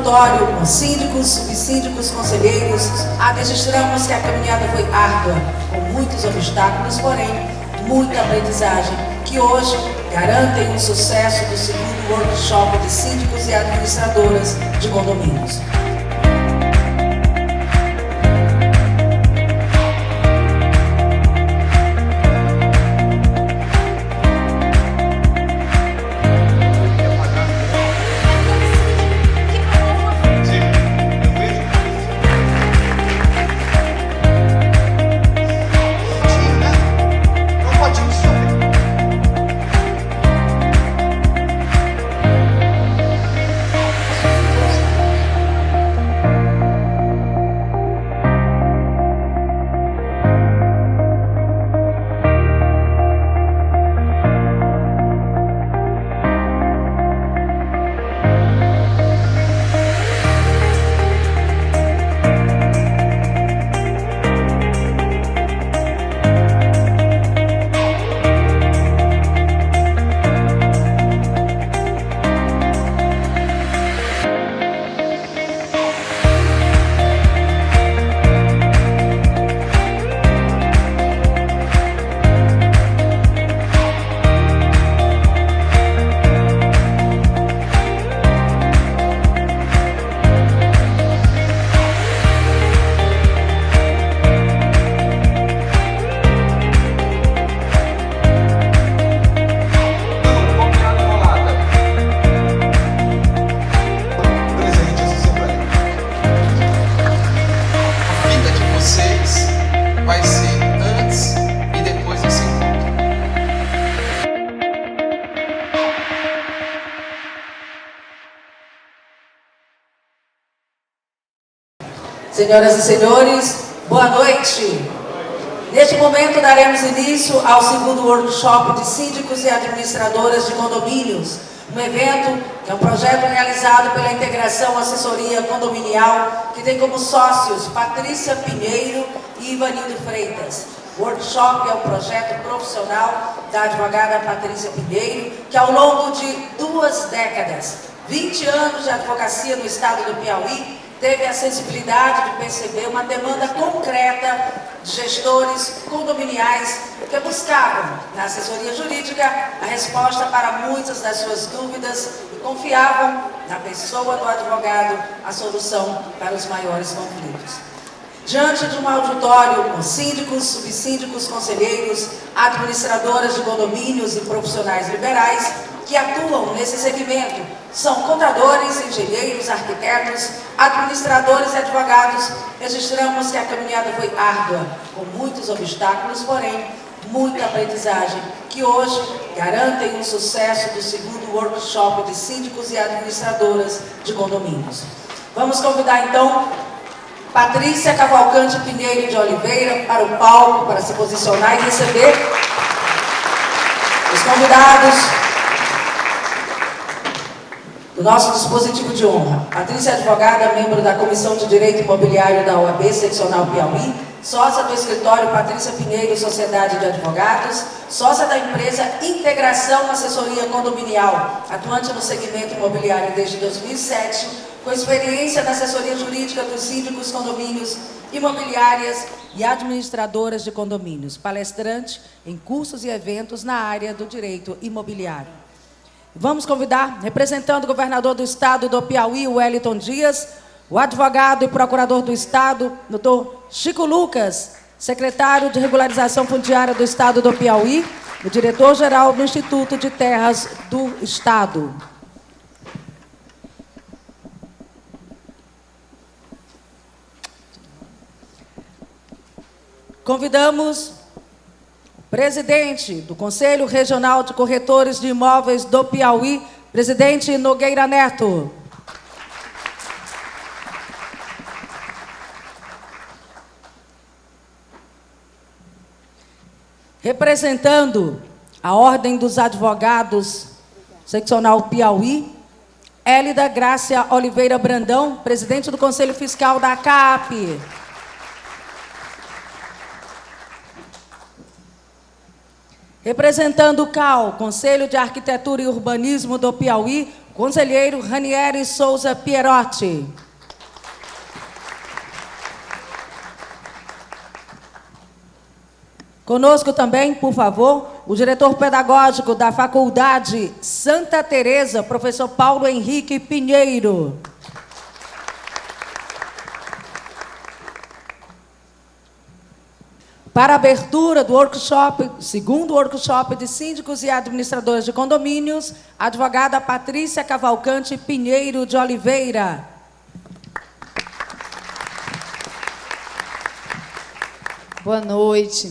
auditório com síndicos, subsíndicos, conselheiros, registramos que a caminhada foi árdua, com muitos obstáculos, porém, muita aprendizagem, que hoje garantem o sucesso do segundo workshop de síndicos e administradoras de condomínios. Senhoras e senhores, boa noite. Neste momento daremos início ao segundo workshop de síndicos e administradoras de condomínios, um evento que é um projeto realizado pela Integração Assessoria Condominial, que tem como sócios Patrícia Pinheiro e Ivanildo Freitas. O workshop é um projeto profissional da advogada Patrícia Pinheiro, que ao longo de 2 décadas, 20 anos de advocacia no estado do Piauí, teve a sensibilidade de perceber uma demanda concreta de gestores condominiais que buscavam, na assessoria jurídica, a resposta para muitas das suas dúvidas e confiavam na pessoa do advogado a solução para os maiores conflitos. Diante de um auditório com síndicos, subsíndicos, conselheiros, administradoras de condomínios e profissionais liberais que atuam nesse segmento, são contadores, engenheiros, arquitetos, administradores e advogados, registramos que a caminhada foi árdua, com muitos obstáculos, porém, muita aprendizagem, que hoje garantem o sucesso do segundo workshop de síndicos e administradoras de condomínios. Vamos convidar, então, Patrícia Cavalcante Pinheiro de Oliveira para o palco, para se posicionar e receber os convidados do nosso dispositivo de honra. Patrícia é advogada, membro da Comissão de Direito Imobiliário da OAB Seccional Piauí, sócia do escritório Patrícia Pinheiro Sociedade de Advogados, sócia da empresa Integração Assessoria Condominial, atuante no segmento imobiliário desde 2007, com experiência na assessoria jurídica dos síndicos, condomínios, imobiliárias e administradoras de condomínios, palestrante em cursos e eventos na área do direito imobiliário. Vamos convidar, representando o governador do estado do Piauí, Wellington Dias, o advogado e procurador do estado, doutor Chico Lucas, secretário de Regularização Fundiária do estado do Piauí, o diretor-geral do Instituto de Terras do Estado. Convidamos presidente do Conselho Regional de Corretores de Imóveis do Piauí, presidente Nogueira Neto. Representando a Ordem dos Advogados Seccional Piauí, Hélida Grácia Oliveira Brandão, presidente do Conselho Fiscal da CAP. Representando o CAU, Conselho de Arquitetura e Urbanismo do Piauí, Conselheiro Ranieri Souza Pierotti. Conosco também, por favor, o diretor pedagógico da Faculdade Santa Teresa, professor Paulo Henrique Pinheiro. Para a abertura do workshop, segundo workshop de síndicos e administradores de condomínios, a advogada Patrícia Cavalcante Pinheiro de Oliveira. Boa noite.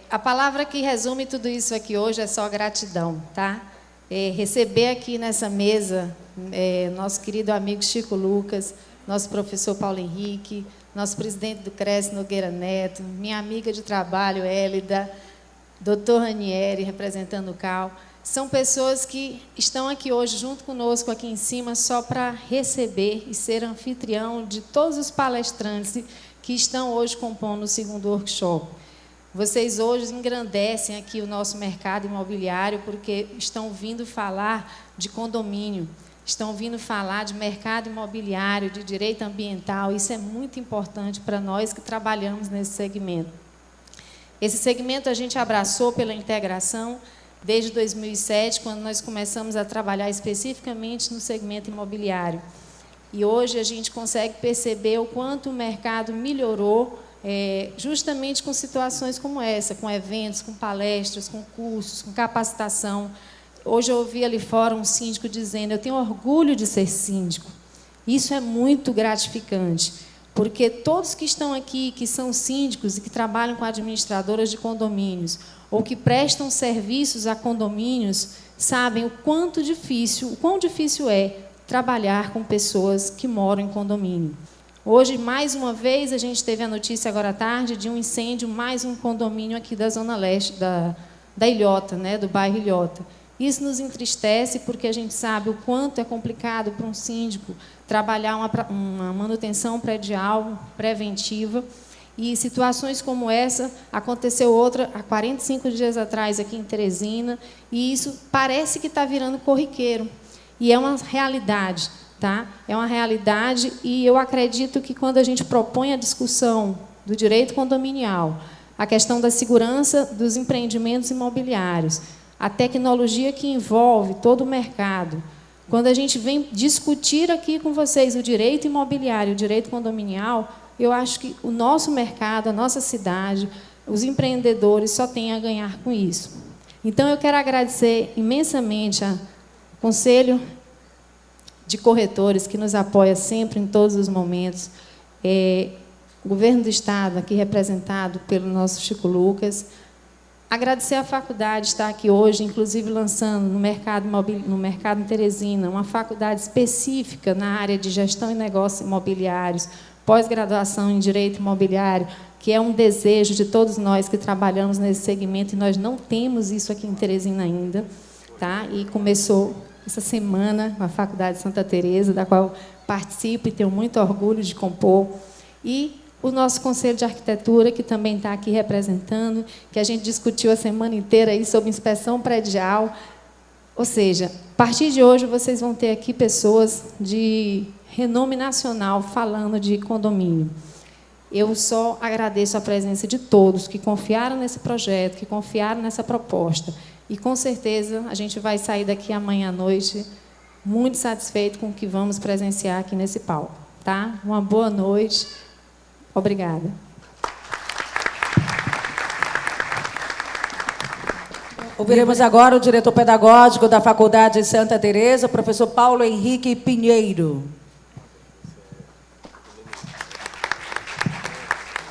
A palavra que resume tudo isso aqui hoje é só gratidão, tá? Receber aqui nessa mesa nosso querido amigo Chico Lucas, nosso professor Paulo Henrique, nosso presidente do CRES, Nogueira Neto, minha amiga de trabalho, Hélida, doutor Ranieri, representando o CAL. São pessoas que estão aqui hoje junto conosco, aqui em cima, só para receber e ser anfitrião de todos os palestrantes que estão hoje compondo o segundo workshop. Vocês hoje engrandecem aqui o nosso mercado imobiliário porque estão vindo falar de condomínio, estão vindo falar de mercado imobiliário, de direito ambiental. Isso é muito importante para nós que trabalhamos nesse segmento. Esse segmento a gente abraçou pela integração desde 2007, quando nós começamos a trabalhar especificamente no segmento imobiliário. E hoje a gente consegue perceber o quanto o mercado melhorou, justamente com situações como essa, com eventos, com palestras, com cursos, com capacitação. Hoje eu ouvi ali fora um síndico dizendo: eu tenho orgulho de ser síndico. Isso é muito gratificante, porque todos que estão aqui, que são síndicos e que trabalham com administradoras de condomínios, ou que prestam serviços a condomínios, sabem o quão difícil é trabalhar com pessoas que moram em condomínio. Hoje, mais uma vez, a gente teve a notícia agora à tarde de um incêndio, mais um condomínio aqui da Zona Leste, da Ilhota, né, do bairro Ilhota. Isso nos entristece porque a gente sabe o quanto é complicado para um síndico trabalhar uma manutenção predial preventiva. E situações como essa, aconteceu outra há 45 dias atrás aqui em Teresina, e isso parece que está virando corriqueiro. E é uma realidade, tá? É uma realidade, e eu acredito que quando a gente propõe a discussão do direito condominial, a questão da segurança dos empreendimentos imobiliários, a tecnologia que envolve todo o mercado, quando a gente vem discutir aqui com vocês o direito imobiliário, o direito condominial, eu acho que o nosso mercado, a nossa cidade, os empreendedores só têm a ganhar com isso. Então, eu quero agradecer imensamente ao Conselho de Corretores, que nos apoia sempre, em todos os momentos, o Governo do Estado, aqui representado pelo nosso Chico Lucas. Agradecer à faculdade estar aqui hoje, inclusive lançando no mercado em Teresina, uma faculdade específica na área de gestão e negócios imobiliários, pós-graduação em direito imobiliário, que é um desejo de todos nós que trabalhamos nesse segmento, e nós não temos isso aqui em Teresina ainda, tá? E começou essa semana com a Faculdade Santa Teresa, da qual participo e tenho muito orgulho de compor. E o nosso Conselho de Arquitetura, que também está aqui representando, que a gente discutiu a semana inteira aí sobre inspeção predial. Ou seja, a partir de hoje, vocês vão ter aqui pessoas de renome nacional falando de condomínio. Eu só agradeço a presença de todos que confiaram nesse projeto, que confiaram nessa proposta. E, com certeza, a gente vai sair daqui amanhã à noite muito satisfeito com o que vamos presenciar aqui nesse palco. Tá? Uma boa noite. Obrigada. Ouviremos agora o diretor pedagógico da Faculdade Santa Teresa, professor Paulo Henrique Pinheiro.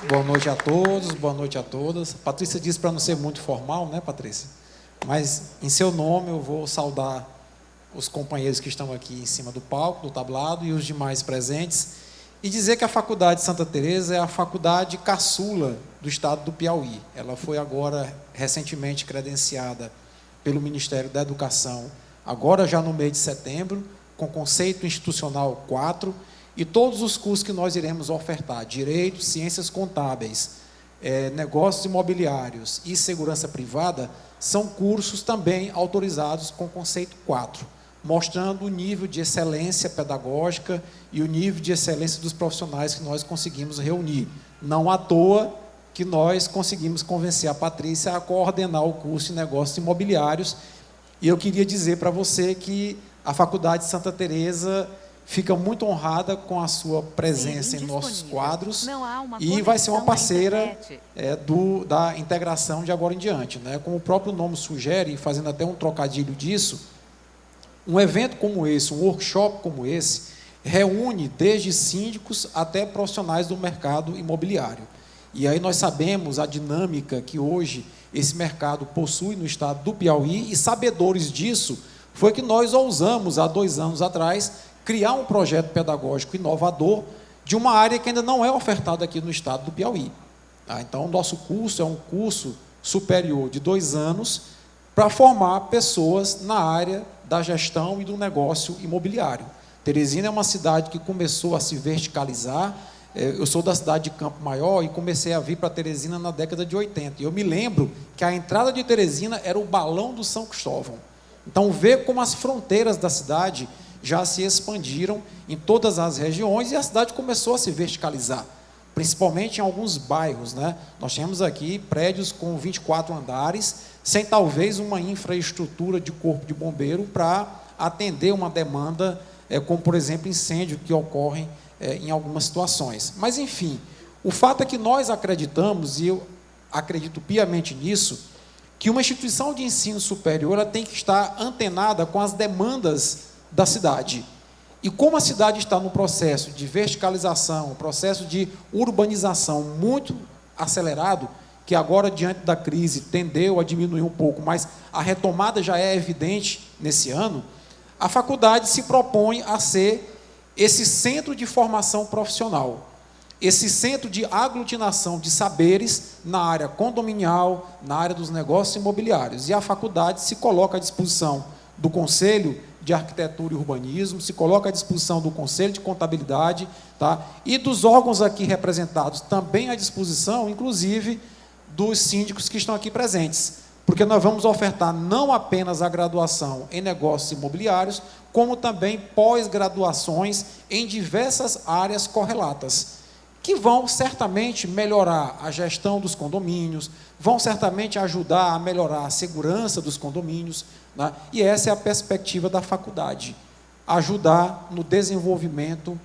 Boa noite a todos, boa noite a todas. Patrícia disse para não ser muito formal, né, Patrícia? Mas, em seu nome, eu vou saudar os companheiros que estão aqui em cima do palco, do tablado, e os demais presentes, e dizer que a Faculdade Santa Teresa é a faculdade caçula do estado do Piauí. Ela foi agora, recentemente, credenciada pelo Ministério da Educação, agora já no mês de setembro, com conceito institucional 4, e todos os cursos que nós iremos ofertar: Direito, Ciências Contábeis, negócios imobiliários e segurança privada são cursos também autorizados com conceito 4, mostrando o nível de excelência pedagógica e o nível de excelência dos profissionais que nós conseguimos reunir. Não à toa que nós conseguimos convencer a Patrícia a coordenar o curso de negócios imobiliários. E eu queria dizer para você que a Faculdade de Santa Teresa fica muito honrada com a sua presença em nossos quadros e vai ser uma parceira da integração de agora em diante, né? Como o próprio nome sugere, fazendo até um trocadilho disso, um evento como esse, um workshop como esse, reúne desde síndicos até profissionais do mercado imobiliário. E aí nós sabemos a dinâmica que hoje esse mercado possui no estado do Piauí, e sabedores disso, foi que nós ousamos, há 2 anos atrás, criar um projeto pedagógico inovador de uma área que ainda não é ofertada aqui no estado do Piauí. Então, o nosso curso é um curso superior de 2 anos para formar pessoas na área da gestão e do negócio imobiliário. Teresina é uma cidade que começou a se verticalizar. Eu sou da cidade de Campo Maior e comecei a vir para Teresina na década de 80. E eu me lembro que a entrada de Teresina era o balão do São Cristóvão. Então, ver como as fronteiras da cidade já se expandiram em todas as regiões e a cidade começou a se verticalizar, principalmente em alguns bairros, né? Nós temos aqui prédios com 24 andares, sem talvez uma infraestrutura de corpo de bombeiro para atender uma demanda, como, por exemplo, incêndio que ocorrem em algumas situações. Mas, enfim, o fato é que nós acreditamos, e eu acredito piamente nisso, que uma instituição de ensino superior ela tem que estar antenada com as demandas da cidade. E como a cidade está no processo de verticalização, processo de urbanização muito acelerado, que agora, diante da crise, tendeu a diminuir um pouco, mas a retomada já é evidente nesse ano, a faculdade se propõe a ser esse centro de formação profissional, esse centro de aglutinação de saberes na área condominial, na área dos negócios imobiliários. E a faculdade se coloca à disposição do Conselho de Arquitetura e Urbanismo, se coloca à disposição do Conselho de Contabilidade, tá? E dos órgãos aqui representados também à disposição, inclusive dos síndicos que estão aqui presentes, porque nós vamos ofertar não apenas a graduação em negócios imobiliários, como também pós-graduações em diversas áreas correlatas, que vão certamente melhorar a gestão dos condomínios, vão certamente ajudar a melhorar a segurança dos condomínios, né? E essa é a perspectiva da faculdade, ajudar no desenvolvimento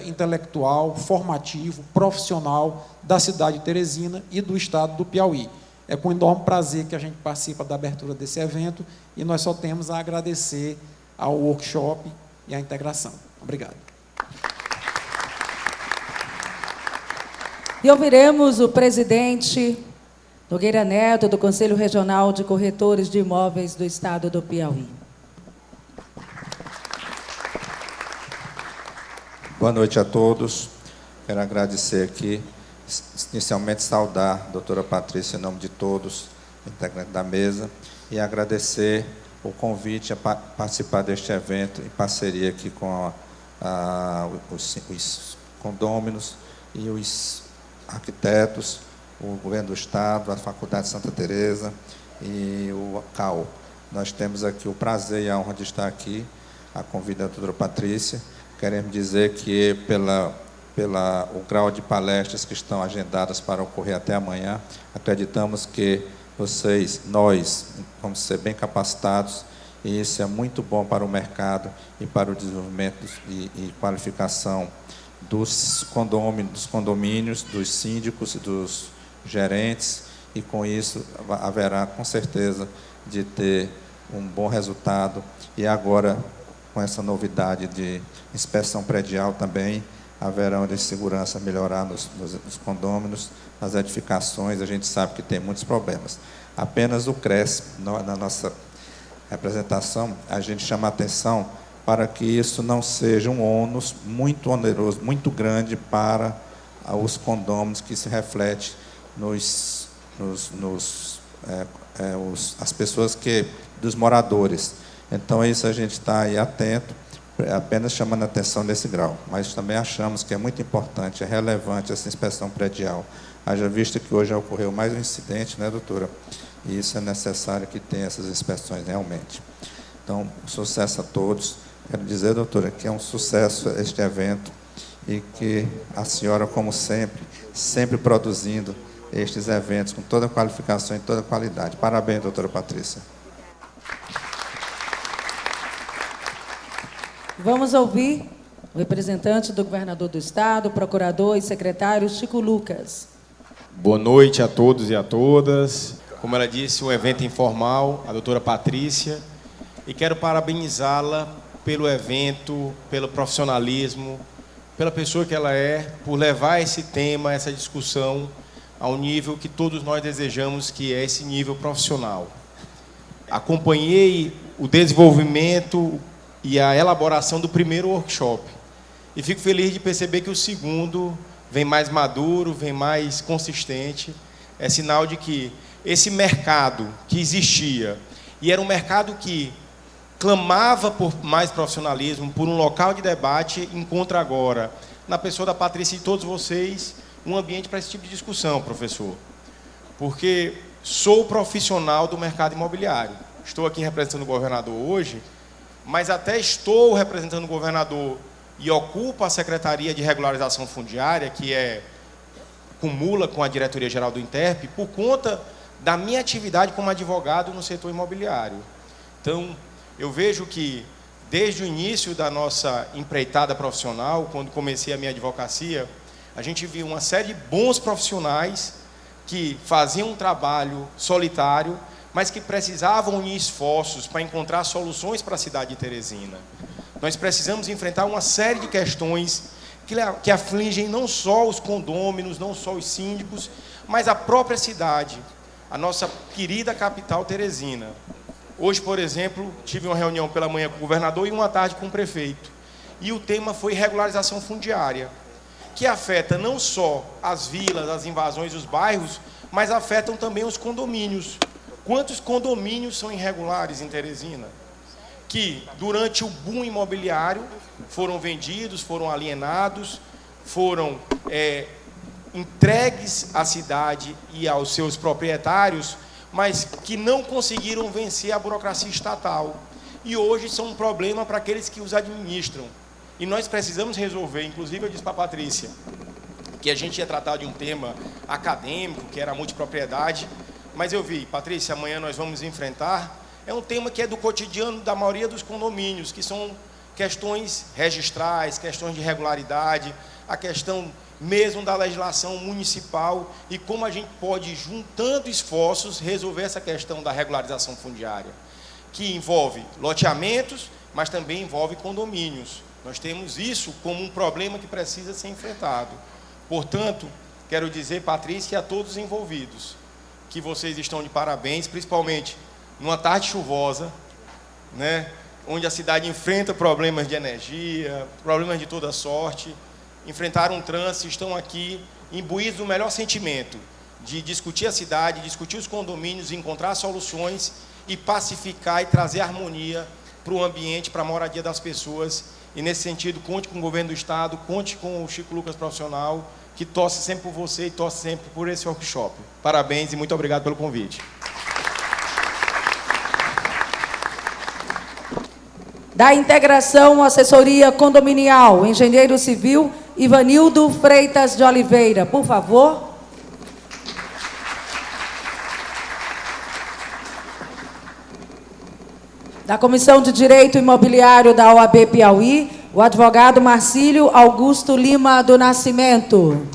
intelectual, formativo, profissional da cidade de Teresina e do estado do Piauí. É com enorme prazer que a gente participa da abertura desse evento e nós só temos a agradecer ao workshop e à integração. Obrigado. E ouviremos o presidente Nogueira Neto, do Conselho Regional de Corretores de Imóveis do Estado do Piauí. Boa noite a todos. Quero agradecer aqui, inicialmente saudar a doutora Patrícia em nome de todos, integrante da mesa, e agradecer o convite a participar deste evento em parceria aqui com os condôminos e os arquitetos, o Governo do Estado, a Faculdade de Santa Teresa e o CAU. Nós temos aqui o prazer e a honra de estar aqui, a convite da doutora Patrícia. Queremos dizer que, o grau de palestras que estão agendadas para ocorrer até amanhã, acreditamos que nós, vamos ser bem capacitados, e isso é muito bom para o mercado e para o desenvolvimento e qualificação dos condomínios, dos síndicos e dos gerentes, e com isso haverá, com certeza, de ter um bom resultado. E agora, com essa novidade de inspeção predial também, haverá de segurança melhorar nos condôminos, nas edificações. A gente sabe que tem muitos problemas. Apenas o CRES, na nossa representação, a gente chama a atenção para que isso não seja um ônus muito oneroso, muito grande para os condôminos, que se reflete as pessoas dos moradores. Então, isso a gente está aí atento, apenas chamando a atenção nesse grau. Mas também achamos que é muito importante, é relevante essa inspeção predial, haja vista que hoje ocorreu mais um incidente, né, doutora? E isso é necessário que tenha essas inspeções realmente. Então, sucesso a todos. Quero dizer, doutora, que é um sucesso este evento e que a senhora, como sempre, sempre produzindo estes eventos com toda a qualificação e toda a qualidade. Parabéns, doutora Patrícia. Vamos ouvir o representante do governador do Estado, procurador e secretário, Chico Lucas. Boa noite a todos e a todas. Como ela disse, um evento informal, a doutora Patrícia, e quero parabenizá-la pelo evento, pelo profissionalismo, pela pessoa que ela é, por levar esse tema, essa discussão ao nível que todos nós desejamos, que é esse nível profissional. Acompanhei o desenvolvimento e a elaboração do primeiro workshop e fico feliz de perceber que o segundo vem mais maduro, vem mais consistente. É sinal de que esse mercado que existia, e era um mercado que clamava por mais profissionalismo, por um local de debate, encontra agora, na pessoa da Patrícia e de todos vocês, um ambiente para esse tipo de discussão, professor. Porque sou profissional do mercado imobiliário. Estou aqui representando o governador hoje, mas até estou representando o governador e ocupo a Secretaria de Regularização Fundiária, que cumula com a Diretoria-Geral do Interp, por conta da minha atividade como advogado no setor imobiliário. Então, eu vejo que, desde o início da nossa empreitada profissional, quando comecei a minha advocacia, a gente viu uma série de bons profissionais que faziam um trabalho solitário, mas que precisavam unir esforços para encontrar soluções para a cidade de Teresina. Nós precisamos enfrentar uma série de questões que afligem não só os condôminos, não só os síndicos, mas a própria cidade, a nossa querida capital Teresina. Hoje, por exemplo, tive uma reunião pela manhã com o governador e uma tarde com o prefeito. E o tema foi regularização fundiária, que afeta não só as vilas, as invasões dos bairros, mas afetam também os condomínios. Quantos condomínios são irregulares em Teresina? Que, durante o boom imobiliário, foram vendidos, foram alienados, foram entregues à cidade e aos seus proprietários, mas que não conseguiram vencer a burocracia estatal. E hoje são um problema para aqueles que os administram. E nós precisamos resolver, inclusive eu disse para a Patrícia, que a gente ia tratar de um tema acadêmico, que era a multipropriedade, mas eu vi, Patrícia, amanhã nós vamos enfrentar, é um tema que é do cotidiano da maioria dos condomínios, que são questões registrais, questões de regularidade, a questão mesmo da legislação municipal e como a gente pode, juntando esforços, resolver essa questão da regularização fundiária, que envolve loteamentos, mas também envolve condomínios. Nós temos isso como um problema que precisa ser enfrentado. Portanto, quero dizer, Patrícia, e a todos os envolvidos, que vocês estão de parabéns, principalmente numa tarde chuvosa, né, onde a cidade enfrenta problemas de energia, problemas de toda sorte, enfrentaram um trânsito, estão aqui imbuídos do melhor sentimento de discutir a cidade, discutir os condomínios, encontrar soluções e pacificar e trazer harmonia para o ambiente, para a moradia das pessoas. E, nesse sentido, conte com o governo do Estado, conte com o Chico Lucas Profissional, que torce sempre por você e torce sempre por esse workshop. Parabéns e muito obrigado pelo convite. Da Integração Assessoria Condominial, engenheiro civil Ivanildo Freitas de Oliveira, por favor. Da Comissão de Direito Imobiliário da OAB Piauí, o advogado Marcílio Augusto Lima do Nascimento.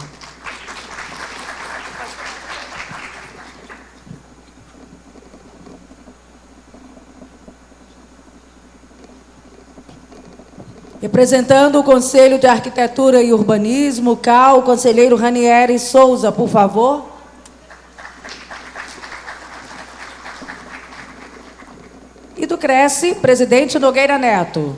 Representando o Conselho de Arquitetura e Urbanismo, CAU, o conselheiro Ranieri Souza, por favor. E do Cresce, presidente Nogueira Neto.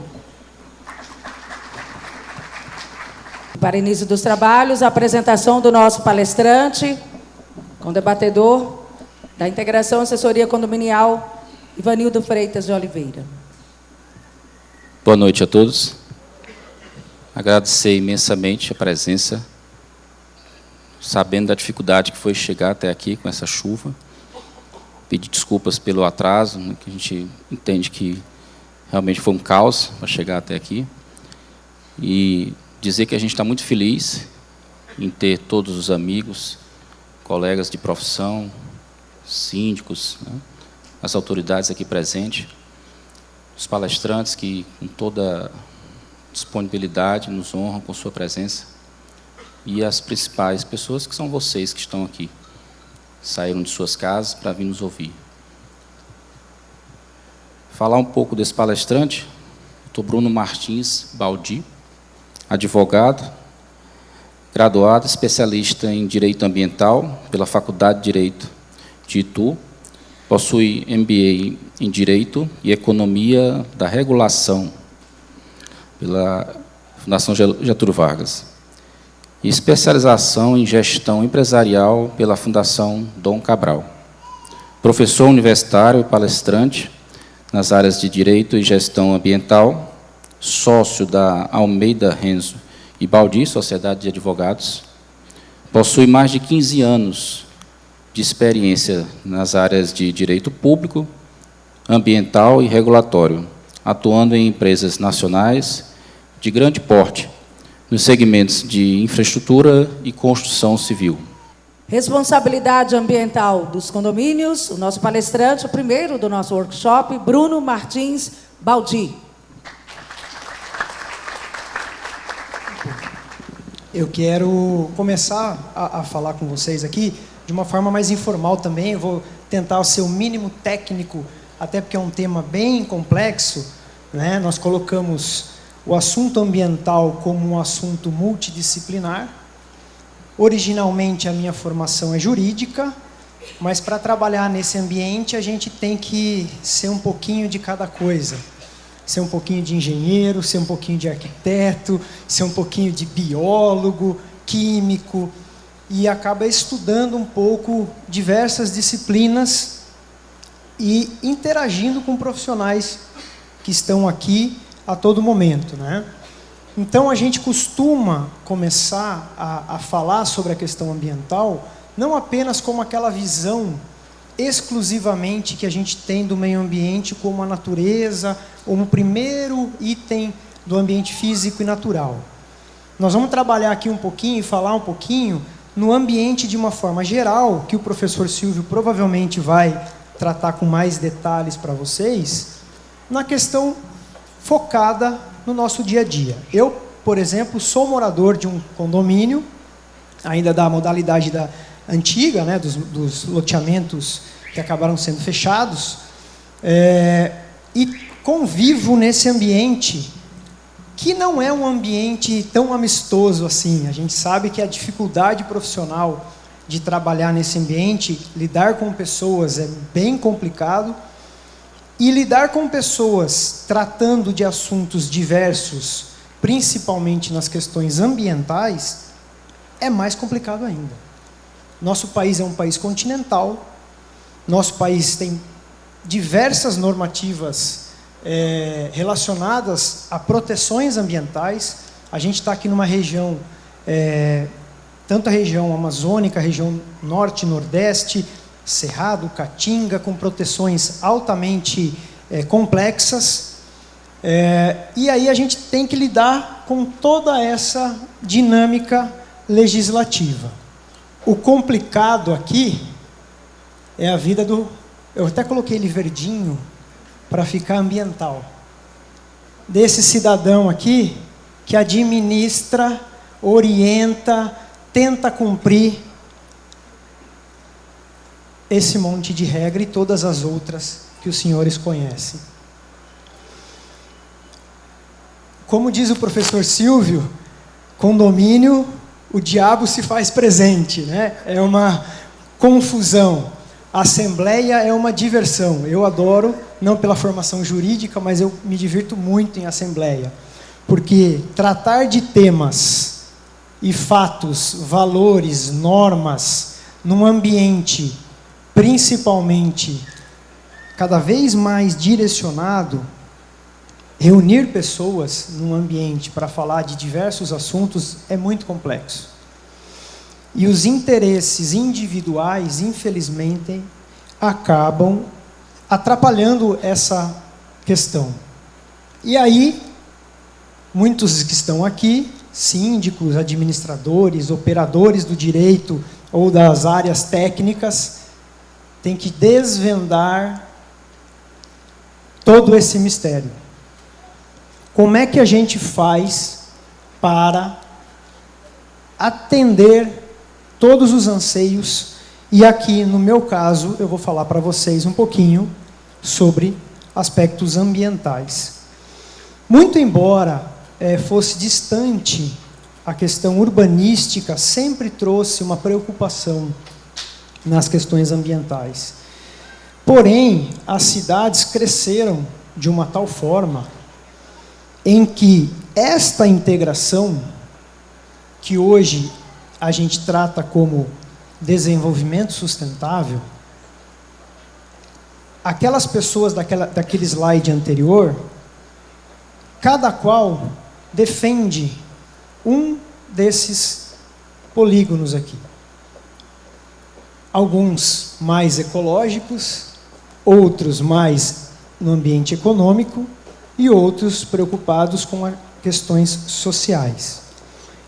Para início dos trabalhos, a apresentação do nosso palestrante, com debatedor da Integração Assessoria Condominial, Ivanildo Freitas de Oliveira. Boa noite a todos. Agradecer imensamente a presença, sabendo da dificuldade que foi chegar até aqui com essa chuva. Pedir desculpas pelo atraso, né, que a gente entende que realmente foi um caos para chegar até aqui. E dizer que a gente está muito feliz em ter todos os amigos, colegas de profissão, síndicos, né, as autoridades aqui presentes, os palestrantes que, com toda disponibilidade, nos honram com sua presença, e as principais pessoas, que são vocês que estão aqui, saíram de suas casas para vir nos ouvir. Falar um pouco desse palestrante, Dr. Bruno Martins Baldi, advogado, graduado, especialista em Direito Ambiental pela Faculdade de Direito de Itu, possui MBA em Direito e Economia da Regulação pela Fundação Getúlio Vargas, e especialização em Gestão Empresarial pela Fundação Dom Cabral. Professor universitário e palestrante nas áreas de Direito e Gestão Ambiental, sócio da Almeida Renzo e Baldi, Sociedade de Advogados, possui mais de 15 anos de experiência nas áreas de Direito Público, Ambiental e Regulatório, atuando em empresas nacionais de grande porte, nos segmentos de infraestrutura e construção civil. Responsabilidade ambiental dos condomínios, o nosso palestrante, o primeiro do nosso workshop, Bruno Martins Baldi. Eu quero começar a falar com vocês aqui de uma forma mais informal também. Eu vou tentar ser o mínimo técnico, até porque é um tema bem complexo, né? Nós colocamos o assunto ambiental como um assunto multidisciplinar. Originalmente, a minha formação é jurídica, mas para trabalhar nesse ambiente, a gente tem que ser um pouquinho de cada coisa. Ser um pouquinho de engenheiro, ser um pouquinho de arquiteto, ser um pouquinho de biólogo, químico, e acaba estudando um pouco diversas disciplinas e interagindo com profissionais que estão aqui a todo momento, né? Então, a gente costuma começar a falar sobre a questão ambiental não apenas como aquela visão exclusivamente que a gente tem do meio ambiente como a natureza, como o primeiro item do ambiente físico e natural. Nós vamos trabalhar aqui um pouquinho e falar um pouquinho no ambiente de uma forma geral, que o professor Silvio provavelmente vai tratar com mais detalhes para vocês, na questão focada no nosso dia a dia. Eu, por exemplo, sou morador de um condomínio, ainda da modalidade antiga, né, dos loteamentos que acabaram sendo fechados, e convivo nesse ambiente que não é um ambiente tão amistoso assim. A gente sabe que a dificuldade profissional de trabalhar nesse ambiente, lidar com pessoas é bem complicado, e lidar com pessoas tratando de assuntos diversos, principalmente nas questões ambientais, é mais complicado ainda. Nosso país é um país continental, nosso país tem diversas normativas relacionadas a proteções ambientais. A gente está aqui numa região, tanto a região amazônica, a região norte e nordeste, Cerrado, Caatinga, com proteções altamente complexas. E aí a gente tem que lidar com toda essa dinâmica legislativa. O complicado aqui é a vida do... Eu até coloquei ele verdinho para ficar ambiental. Desse cidadão aqui que administra, orienta, tenta cumprir esse monte de regra e todas as outras que os senhores conhecem. Como diz o professor Silvio, condomínio, o diabo se faz presente, né? É uma confusão. Assembleia é uma diversão. Eu adoro, não pela formação jurídica, mas eu me divirto muito em assembleia. Porque tratar de temas e fatos, valores, normas, num ambiente principalmente cada vez mais direcionado, reunir pessoas num ambiente para falar de diversos assuntos é muito complexo. E os interesses individuais, infelizmente, acabam atrapalhando essa questão. E aí, muitos que estão aqui, síndicos, administradores, operadores do direito ou das áreas técnicas, têm que desvendar todo esse mistério. Como é que a gente faz para atender todos os anseios? E aqui, no meu caso, eu vou falar para vocês um pouquinho sobre aspectos ambientais. Muito embora fosse distante, a questão urbanística sempre trouxe uma preocupação nas questões ambientais. Porém, as cidades cresceram de uma tal forma em que esta integração, que hoje a gente trata como desenvolvimento sustentável, aquelas pessoas daquele slide anterior, cada qual defende um desses polígonos aqui. Alguns mais ecológicos, outros mais no ambiente econômico e outros preocupados com questões sociais.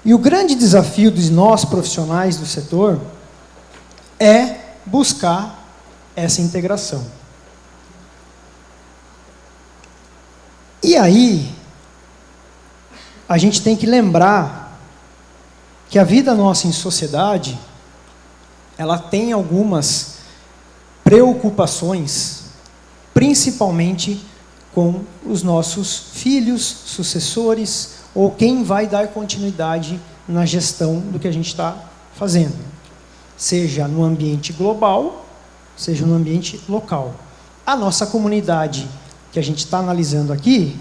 E o grande desafio de nós profissionais do setor é buscar essa integração. E aí, a gente tem que lembrar que a vida nossa em sociedade, ela tem algumas preocupações, principalmente com os nossos filhos, sucessores, ou quem vai dar continuidade na gestão do que a gente está fazendo. Seja no ambiente global, seja no ambiente local. A nossa comunidade que a gente está analisando aqui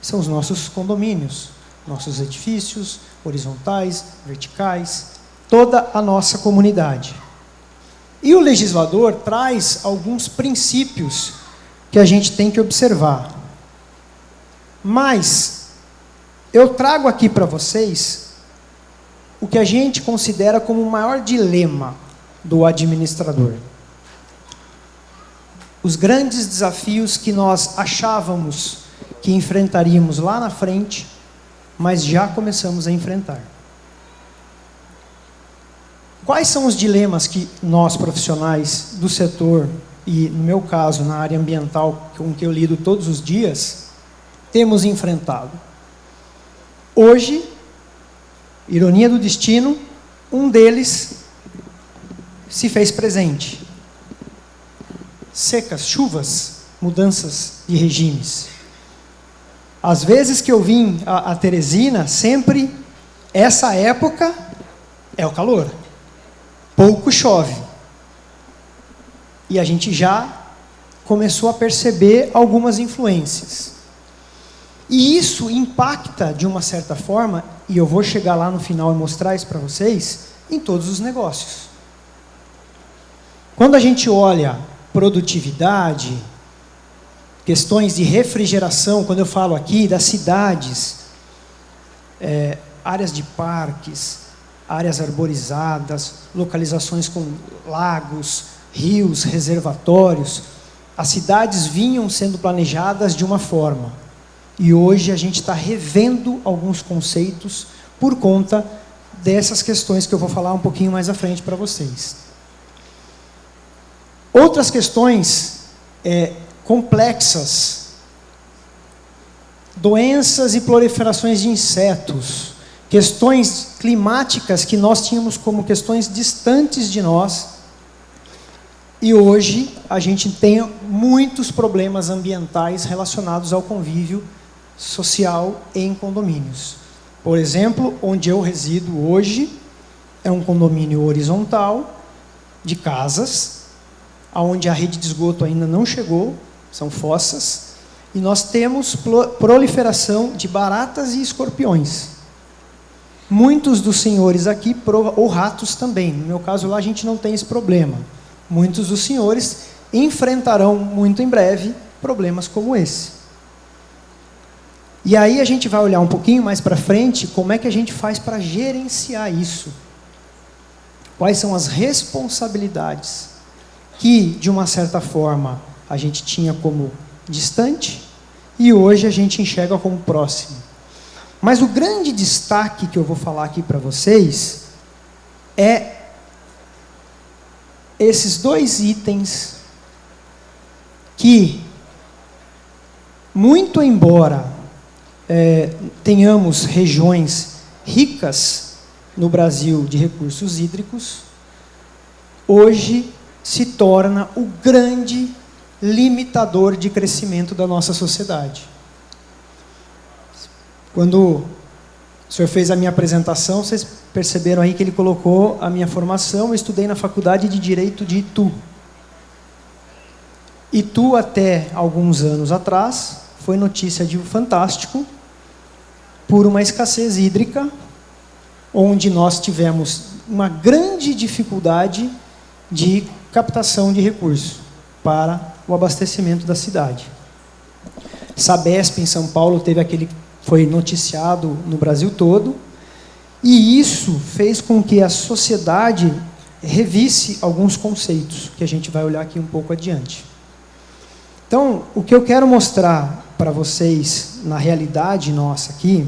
são os nossos condomínios, nossos edifícios, horizontais, verticais, toda a nossa comunidade. E o legislador traz alguns princípios que a gente tem que observar. Mas eu trago aqui para vocês o que a gente considera como o maior dilema do administrador. Os grandes desafios que nós achávamos que enfrentaríamos lá na frente, mas já começamos a enfrentar. Quais são os dilemas que nós, profissionais do setor, e no meu caso, na área ambiental, com que eu lido todos os dias, temos enfrentado? Hoje, ironia do destino, um deles se fez presente. Secas, chuvas, mudanças de regimes. Às vezes que eu vim a Teresina, sempre, essa época é o calor. Pouco chove. E a gente já começou a perceber algumas influências. E isso impacta, de uma certa forma, e eu vou chegar lá no final e mostrar isso para vocês, em todos os negócios. Quando a gente olha produtividade, questões de refrigeração, quando eu falo aqui das cidades, áreas de parques, áreas arborizadas, localizações com lagos, rios, reservatórios, as cidades vinham sendo planejadas de uma forma. E hoje a gente está revendo alguns conceitos por conta dessas questões que eu vou falar um pouquinho mais à frente para vocês. Outras questões complexas, doenças e proliferações de insetos, questões climáticas que nós tínhamos como questões distantes de nós, e hoje a gente tem muitos problemas ambientais relacionados ao convívio social em condomínios. Por exemplo, onde eu resido hoje é um condomínio horizontal de casas, onde a rede de esgoto ainda não chegou, são fossas, e nós temos proliferação de baratas e escorpiões. Muitos dos senhores aqui, ou ratos também, no meu caso lá a gente não tem esse problema. Muitos dos senhores enfrentarão muito em breve problemas como esse. E aí a gente vai olhar um pouquinho mais para frente como é que a gente faz para gerenciar isso. quais são as responsabilidades que, de uma certa forma, a gente tinha como distante e hoje a gente enxerga como próximo. Mas o grande destaque que eu vou falar aqui para vocês é esses dois itens que, muito embora tenhamos regiões ricas no Brasil de recursos hídricos, hoje se torna o grande limitador de crescimento da nossa sociedade. Quando o senhor fez a minha apresentação, vocês perceberam aí que ele colocou a minha formação. Eu estudei na Faculdade de Direito de Itu. Itu, até alguns anos atrás, foi notícia de Fantástico por uma escassez hídrica, onde nós tivemos uma grande dificuldade de captação de recursos para o abastecimento da cidade. Sabesp, em São Paulo, foi noticiado no Brasil todo, e isso fez com que a sociedade revisse alguns conceitos, que a gente vai olhar aqui um pouco adiante. Então, o que eu quero mostrar para vocês, na realidade nossa aqui,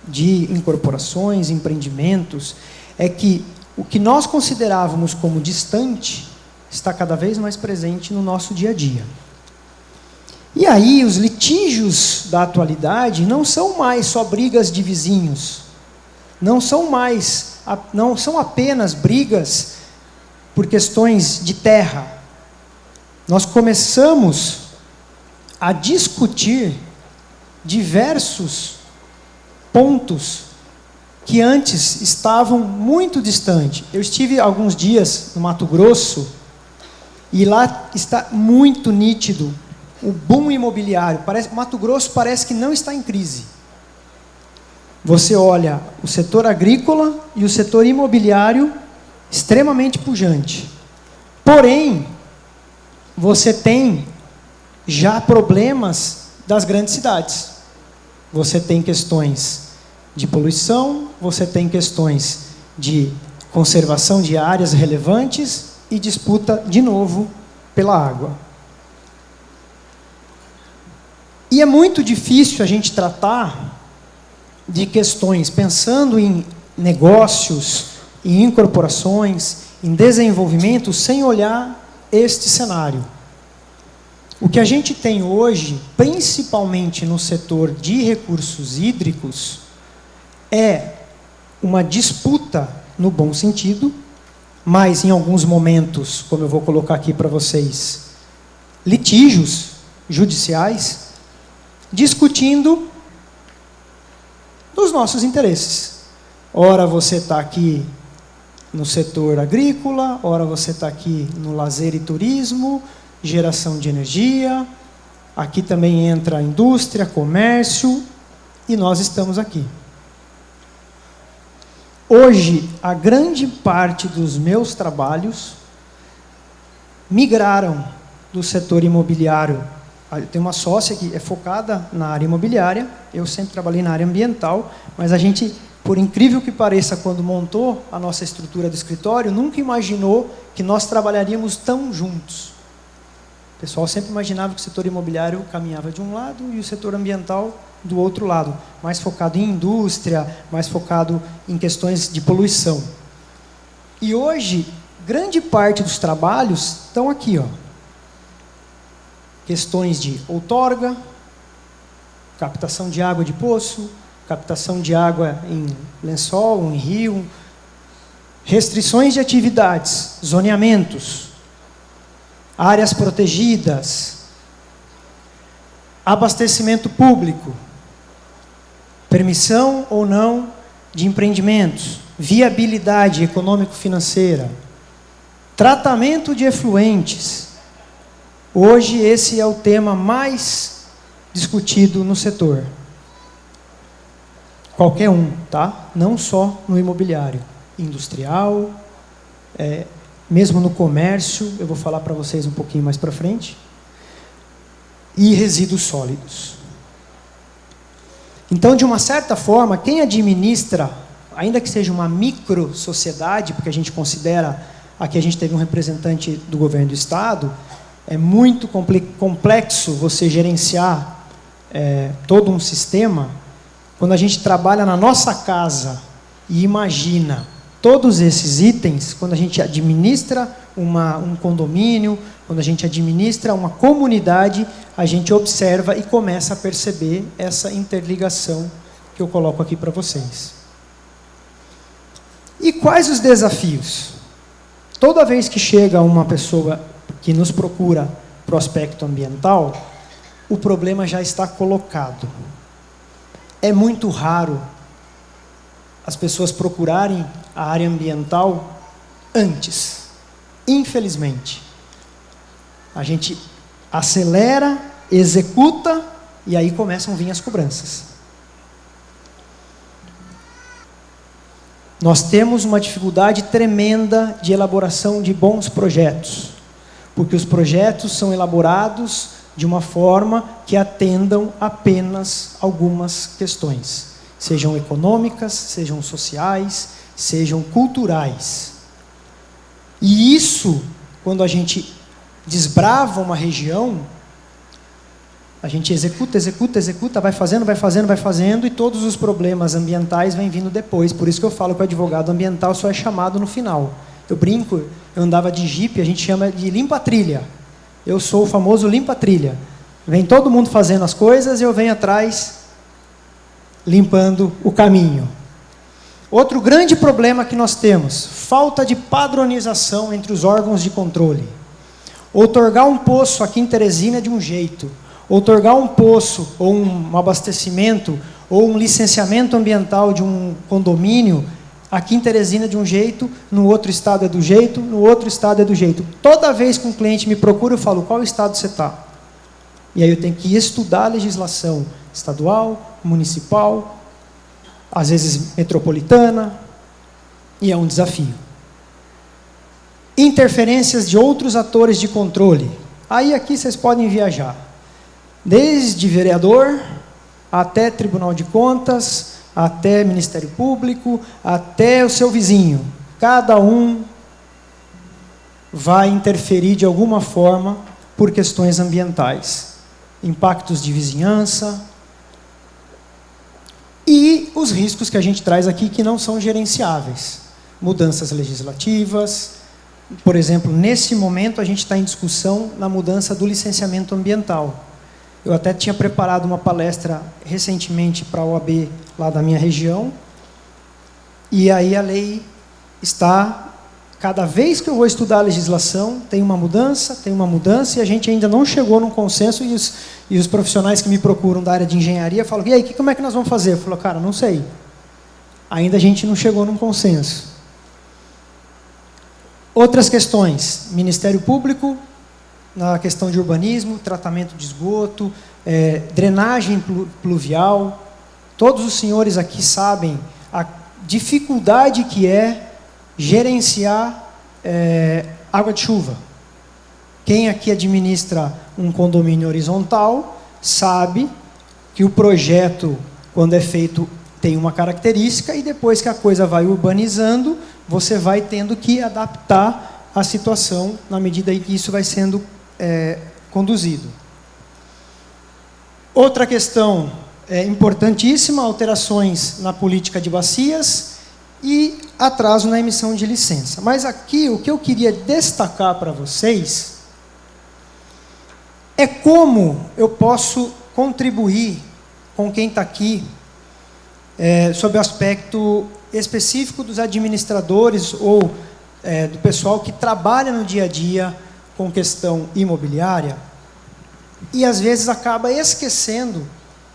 de incorporações, empreendimentos, é que o que nós considerávamos como distante está cada vez mais presente no nosso dia a dia. E aí, os litígios da atualidade não são mais só brigas de vizinhos, não são apenas brigas por questões de terra. Nós começamos a discutir diversos pontos que antes estavam muito distantes. Eu estive alguns dias no Mato Grosso e lá está muito nítido o boom imobiliário. Mato Grosso parece que não está em crise. Você olha o setor agrícola e o setor imobiliário extremamente pujante. Porém, você tem já problemas das grandes cidades. Você tem questões de poluição, você tem questões de conservação de áreas relevantes e disputa, de novo, pela água. E é muito difícil a gente tratar de questões pensando em negócios, em incorporações, em desenvolvimento, sem olhar este cenário. O que a gente tem hoje, principalmente no setor de recursos hídricos, é uma disputa no bom sentido, mas em alguns momentos, como eu vou colocar aqui para vocês, litígios judiciais, discutindo os nossos interesses. Ora você está aqui no setor agrícola, ora você está aqui no lazer e turismo, geração de energia, aqui também entra a indústria, comércio, e nós estamos aqui. Hoje, a grande parte dos meus trabalhos migraram do setor imobiliário. Eu tenho uma sócia que é focada na área imobiliária, eu sempre trabalhei na área ambiental, mas a gente, por incrível que pareça, quando montou a nossa estrutura do escritório, nunca imaginou que nós trabalharíamos tão juntos. O pessoal sempre imaginava que o setor imobiliário caminhava de um lado e o setor ambiental do outro lado, mais focado em indústria, mais focado em questões de poluição. E hoje, grande parte dos trabalhos estão aqui, ó. Questões de outorga, captação de água de poço, captação de água em lençol, em rio, restrições de atividades, zoneamentos, áreas protegidas, abastecimento público, permissão ou não de empreendimentos, viabilidade econômico-financeira, tratamento de efluentes. Hoje esse é o tema mais discutido no setor. Qualquer um, tá? Não só no imobiliário, industrial, mesmo no comércio, eu vou falar para vocês um pouquinho mais para frente, e resíduos sólidos. Então, de uma certa forma, quem administra ainda que seja uma micro-sociedade, porque a gente considera, aqui a gente teve um representante do governo do Estado, é muito complexo você gerenciar todo um sistema. Quando a gente trabalha na nossa casa e imagina todos esses itens, quando a gente administra um condomínio, quando a gente administra uma comunidade, a gente observa e começa a perceber essa interligação que eu coloco aqui para vocês. E quais os desafios? Toda vez que chega uma pessoa que nos procura para o aspecto ambiental, o problema já está colocado. É muito raro as pessoas procurarem a área ambiental antes. Infelizmente. A gente acelera, executa, e aí começam a vir as cobranças. Nós temos uma dificuldade tremenda de elaboração de bons projetos, porque os projetos são elaborados de uma forma que atendam apenas algumas questões, sejam econômicas, sejam sociais, sejam culturais. E isso, quando a gente desbrava uma região, a gente executa, vai fazendo, e todos os problemas ambientais vêm vindo depois. Por isso que eu falo que o advogado ambiental só é chamado no final. Eu brinco, eu andava de jipe, a gente chama de limpa-trilha. Eu sou o famoso limpa-trilha. Vem todo mundo fazendo as coisas e eu venho atrás limpando o caminho. Outro grande problema que nós temos, falta de padronização entre os órgãos de controle. Outorgar um poço aqui em Teresina é de um jeito, outorgar um poço, ou um abastecimento, ou um licenciamento ambiental de um condomínio, aqui em Teresina é de um jeito, no outro estado é do jeito, no outro estado é do jeito. Toda vez que um cliente me procura, eu falo, qual estado você está? E aí eu tenho que estudar a legislação estadual, municipal, às vezes metropolitana, e é um desafio. Interferências de outros atores de controle. Aí aqui vocês podem viajar. Desde vereador, até Tribunal de Contas, até Ministério Público, até o seu vizinho. Cada um vai interferir de alguma forma por questões ambientais. Impactos de vizinhança e os riscos que a gente traz aqui que não são gerenciáveis. Mudanças legislativas. Por exemplo, nesse momento a gente está em discussão na mudança do licenciamento ambiental. Eu até tinha preparado uma palestra recentemente para a OAB lá da minha região, e aí a lei está, cada vez que eu vou estudar a legislação, tem uma mudança, e a gente ainda não chegou num consenso, e os profissionais que me procuram da área de engenharia falam, e aí, como é que nós vamos fazer? Eu falo, cara, não sei. Ainda a gente não chegou num consenso. Outras questões, Ministério Público, na questão de urbanismo, tratamento de esgoto, drenagem pluvial. Todos os senhores aqui sabem a dificuldade que é gerenciar água de chuva. Quem aqui administra um condomínio horizontal sabe que o projeto, quando é feito, tem uma característica, e depois que a coisa vai urbanizando, você vai tendo que adaptar a situação na medida em que isso vai sendo conduzido. Outra questão importantíssima, alterações na política de bacias e atraso na emissão de licença. Mas aqui o que eu queria destacar para vocês é como eu posso contribuir com quem está aqui sobre o aspecto específico dos administradores ou do pessoal que trabalha no dia a dia com questão imobiliária e às vezes acaba esquecendo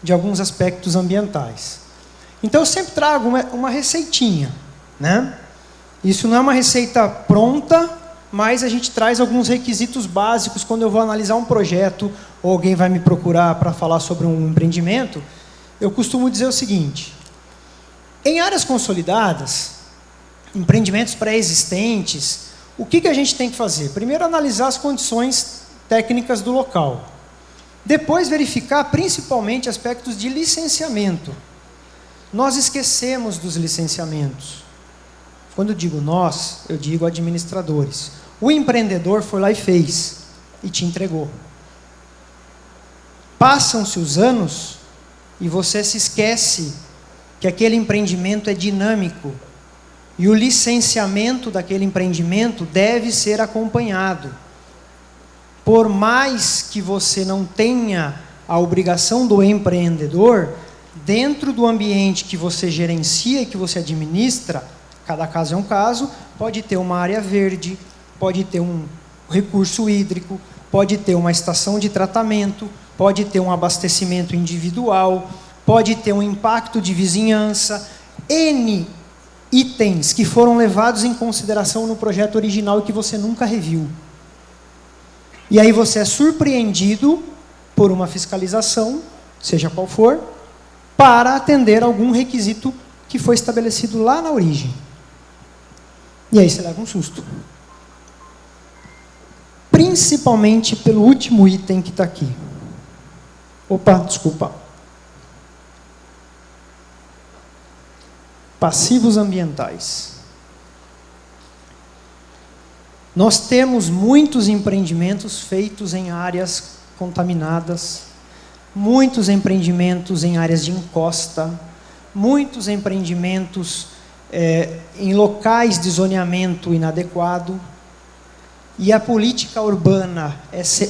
de alguns aspectos ambientais. Então eu sempre trago uma receitinha, né? Isso não é uma receita pronta, mas a gente traz alguns requisitos básicos quando eu vou analisar um projeto ou alguém vai me procurar para falar sobre um empreendimento. Eu costumo dizer o seguinte: em áreas consolidadas, empreendimentos pré-existentes, o que a gente tem que fazer? Primeiro, analisar as condições técnicas do local. Depois, verificar principalmente aspectos de licenciamento. nós esquecemos dos licenciamentos. Quando eu digo nós, eu digo administradores. O empreendedor foi lá e fez, e te entregou. Passam-se os anos e você se esquece que aquele empreendimento é dinâmico e o licenciamento daquele empreendimento deve ser acompanhado. Por mais que você não tenha a obrigação do empreendedor, dentro do ambiente que você gerencia e que você administra, cada caso é um caso, pode ter uma área verde, pode ter um recurso hídrico, pode ter uma estação de tratamento, pode ter um abastecimento individual, pode ter um impacto de vizinhança, N itens que foram levados em consideração no projeto original e que você nunca reviu. E aí você é surpreendido por uma fiscalização, seja qual for, para atender algum requisito que foi estabelecido lá na origem. E aí você leva um susto. Principalmente pelo último item que está aqui. Opa, desculpa. Passivos ambientais. Nós temos muitos empreendimentos feitos em áreas contaminadas, muitos empreendimentos em áreas de encosta, muitos empreendimentos em locais de zoneamento inadequado, e a política urbana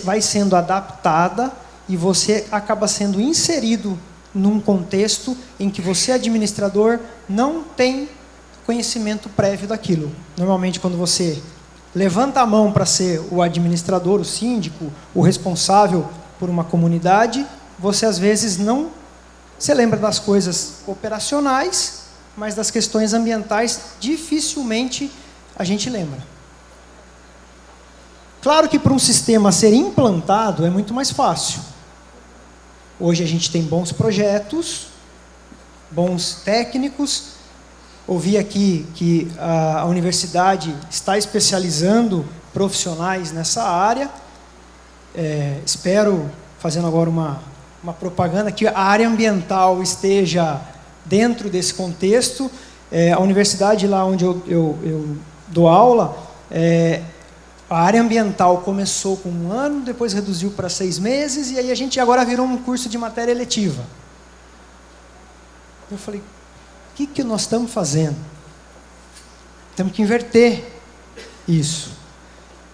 vai sendo adaptada e você acaba sendo inserido num contexto em que você, administrador, não tem conhecimento prévio daquilo. Normalmente, quando você levanta a mão para ser o administrador, o síndico, o responsável por uma comunidade, você às vezes não se lembra das coisas operacionais, mas das questões ambientais dificilmente a gente lembra. Claro que para um sistema ser implantado é muito mais fácil. Hoje a gente tem bons projetos, bons técnicos. Ouvi aqui que a universidade está especializando profissionais nessa área. Espero, fazendo agora uma propaganda, que a área ambiental esteja dentro desse contexto. A universidade lá onde eu dou aula, a área ambiental começou com 1 ano, depois reduziu para 6 meses, e aí a gente agora virou um curso de matéria eletiva. Eu falei, o que nós estamos fazendo? Temos que inverter isso.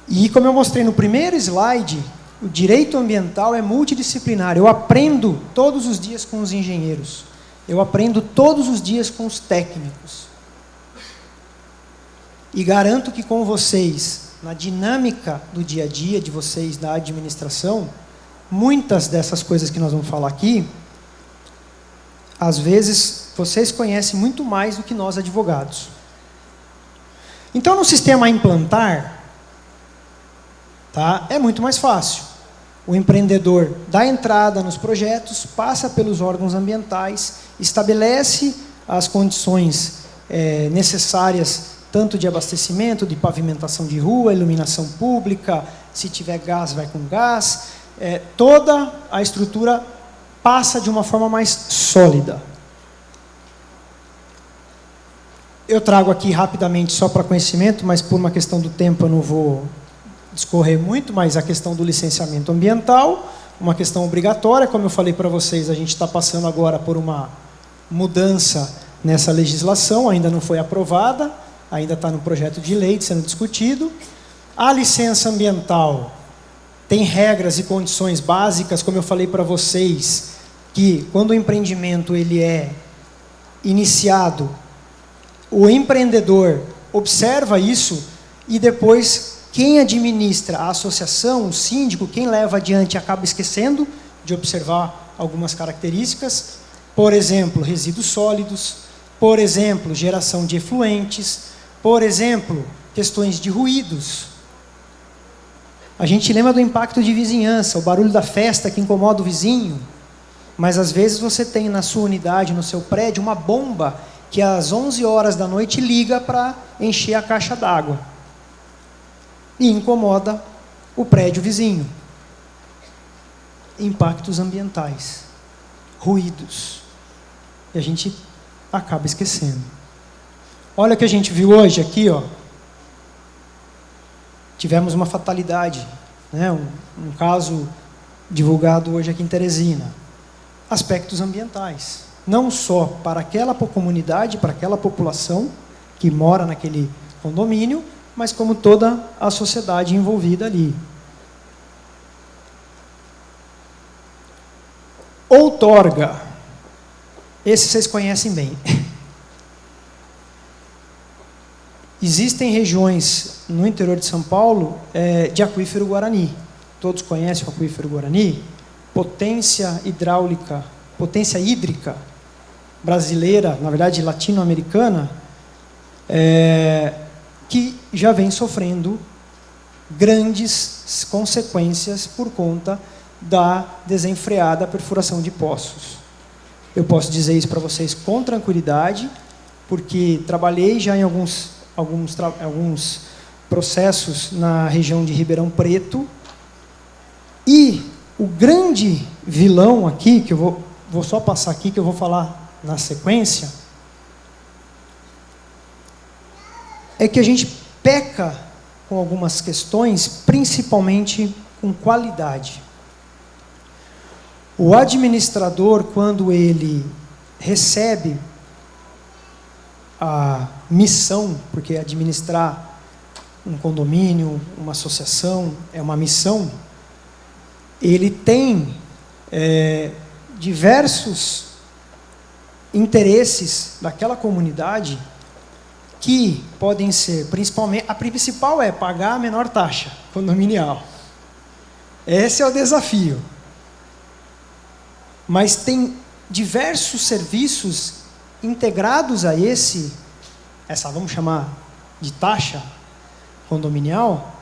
E como eu mostrei no primeiro slide, o direito ambiental é multidisciplinar. Eu aprendo todos os dias com os engenheiros. Eu aprendo todos os dias com os técnicos. E garanto que com vocês, na dinâmica do dia a dia de vocês, da administração, muitas dessas coisas que nós vamos falar aqui, às vezes, vocês conhecem muito mais do que nós, advogados. Então, no sistema a implantar, tá, é muito mais fácil. O empreendedor dá entrada nos projetos, passa pelos órgãos ambientais, estabelece as condições necessárias, tanto de abastecimento, de pavimentação de rua, iluminação pública, se tiver gás, vai com gás. Toda a estrutura passa de uma forma mais sólida. Eu trago aqui rapidamente só para conhecimento, mas por uma questão do tempo eu não vou discorrer muito, mas a questão do licenciamento ambiental, uma questão obrigatória, como eu falei para vocês, a gente está passando agora por uma mudança nessa legislação, ainda não foi aprovada, ainda está no projeto de lei sendo discutido. A licença ambiental tem regras e condições básicas, como eu falei para vocês, que quando o empreendimento ele é iniciado, o empreendedor observa isso e depois quem administra a associação, o síndico, quem leva adiante acaba esquecendo de observar algumas características. Por exemplo, resíduos sólidos, por exemplo, geração de efluentes, por exemplo, questões de ruídos. A gente lembra do impacto de vizinhança, o barulho da festa que incomoda o vizinho, mas às vezes você tem na sua unidade, no seu prédio, uma bomba que às 11 horas da noite liga para encher a caixa d'água e incomoda o prédio vizinho. Impactos ambientais, ruídos. E a gente acaba esquecendo. Olha o que a gente viu hoje aqui, ó. Tivemos uma fatalidade, né? Um caso divulgado hoje aqui em Teresina. Aspectos ambientais, não só para aquela comunidade, para aquela população que mora naquele condomínio, mas como toda a sociedade envolvida ali. Outorga, esse vocês conhecem bem. Existem regiões no interior de São Paulo de aquífero Guarani. Todos conhecem o aquífero Guarani? Potência hidráulica, potência hídrica brasileira, na verdade latino-americana, que já vem sofrendo grandes consequências por conta da desenfreada perfuração de poços. Eu posso dizer isso para vocês com tranquilidade, porque trabalhei já em alguns processos na região de Ribeirão Preto, e o grande vilão aqui, que eu vou só passar aqui, que eu vou falar na sequência, é que a gente peca com algumas questões, principalmente com qualidade. O administrador, quando ele recebe a missão, porque administrar um condomínio, uma associação, é uma missão, ele tem diversos interesses daquela comunidade que podem ser, principalmente, a principal é pagar a menor taxa condominial. Esse é o desafio. Mas tem diversos serviços integrados a essa vamos chamar de taxa condominial,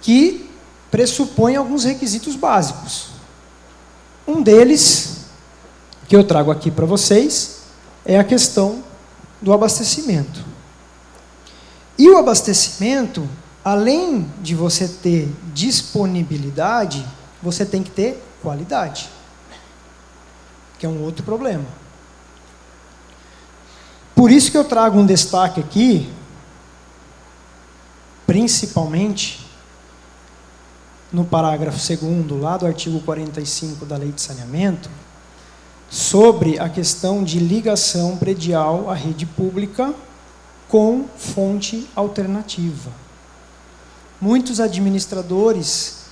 que pressupõe alguns requisitos básicos. Um deles, que eu trago aqui para vocês, é a questão do abastecimento. E o abastecimento, além de você ter disponibilidade, você tem que ter qualidade, que é um outro problema. Por isso que eu trago um destaque aqui, principalmente no parágrafo 2º, lá do artigo 45 da Lei de Saneamento, sobre a questão de ligação predial à rede pública com fonte alternativa. Muitos administradores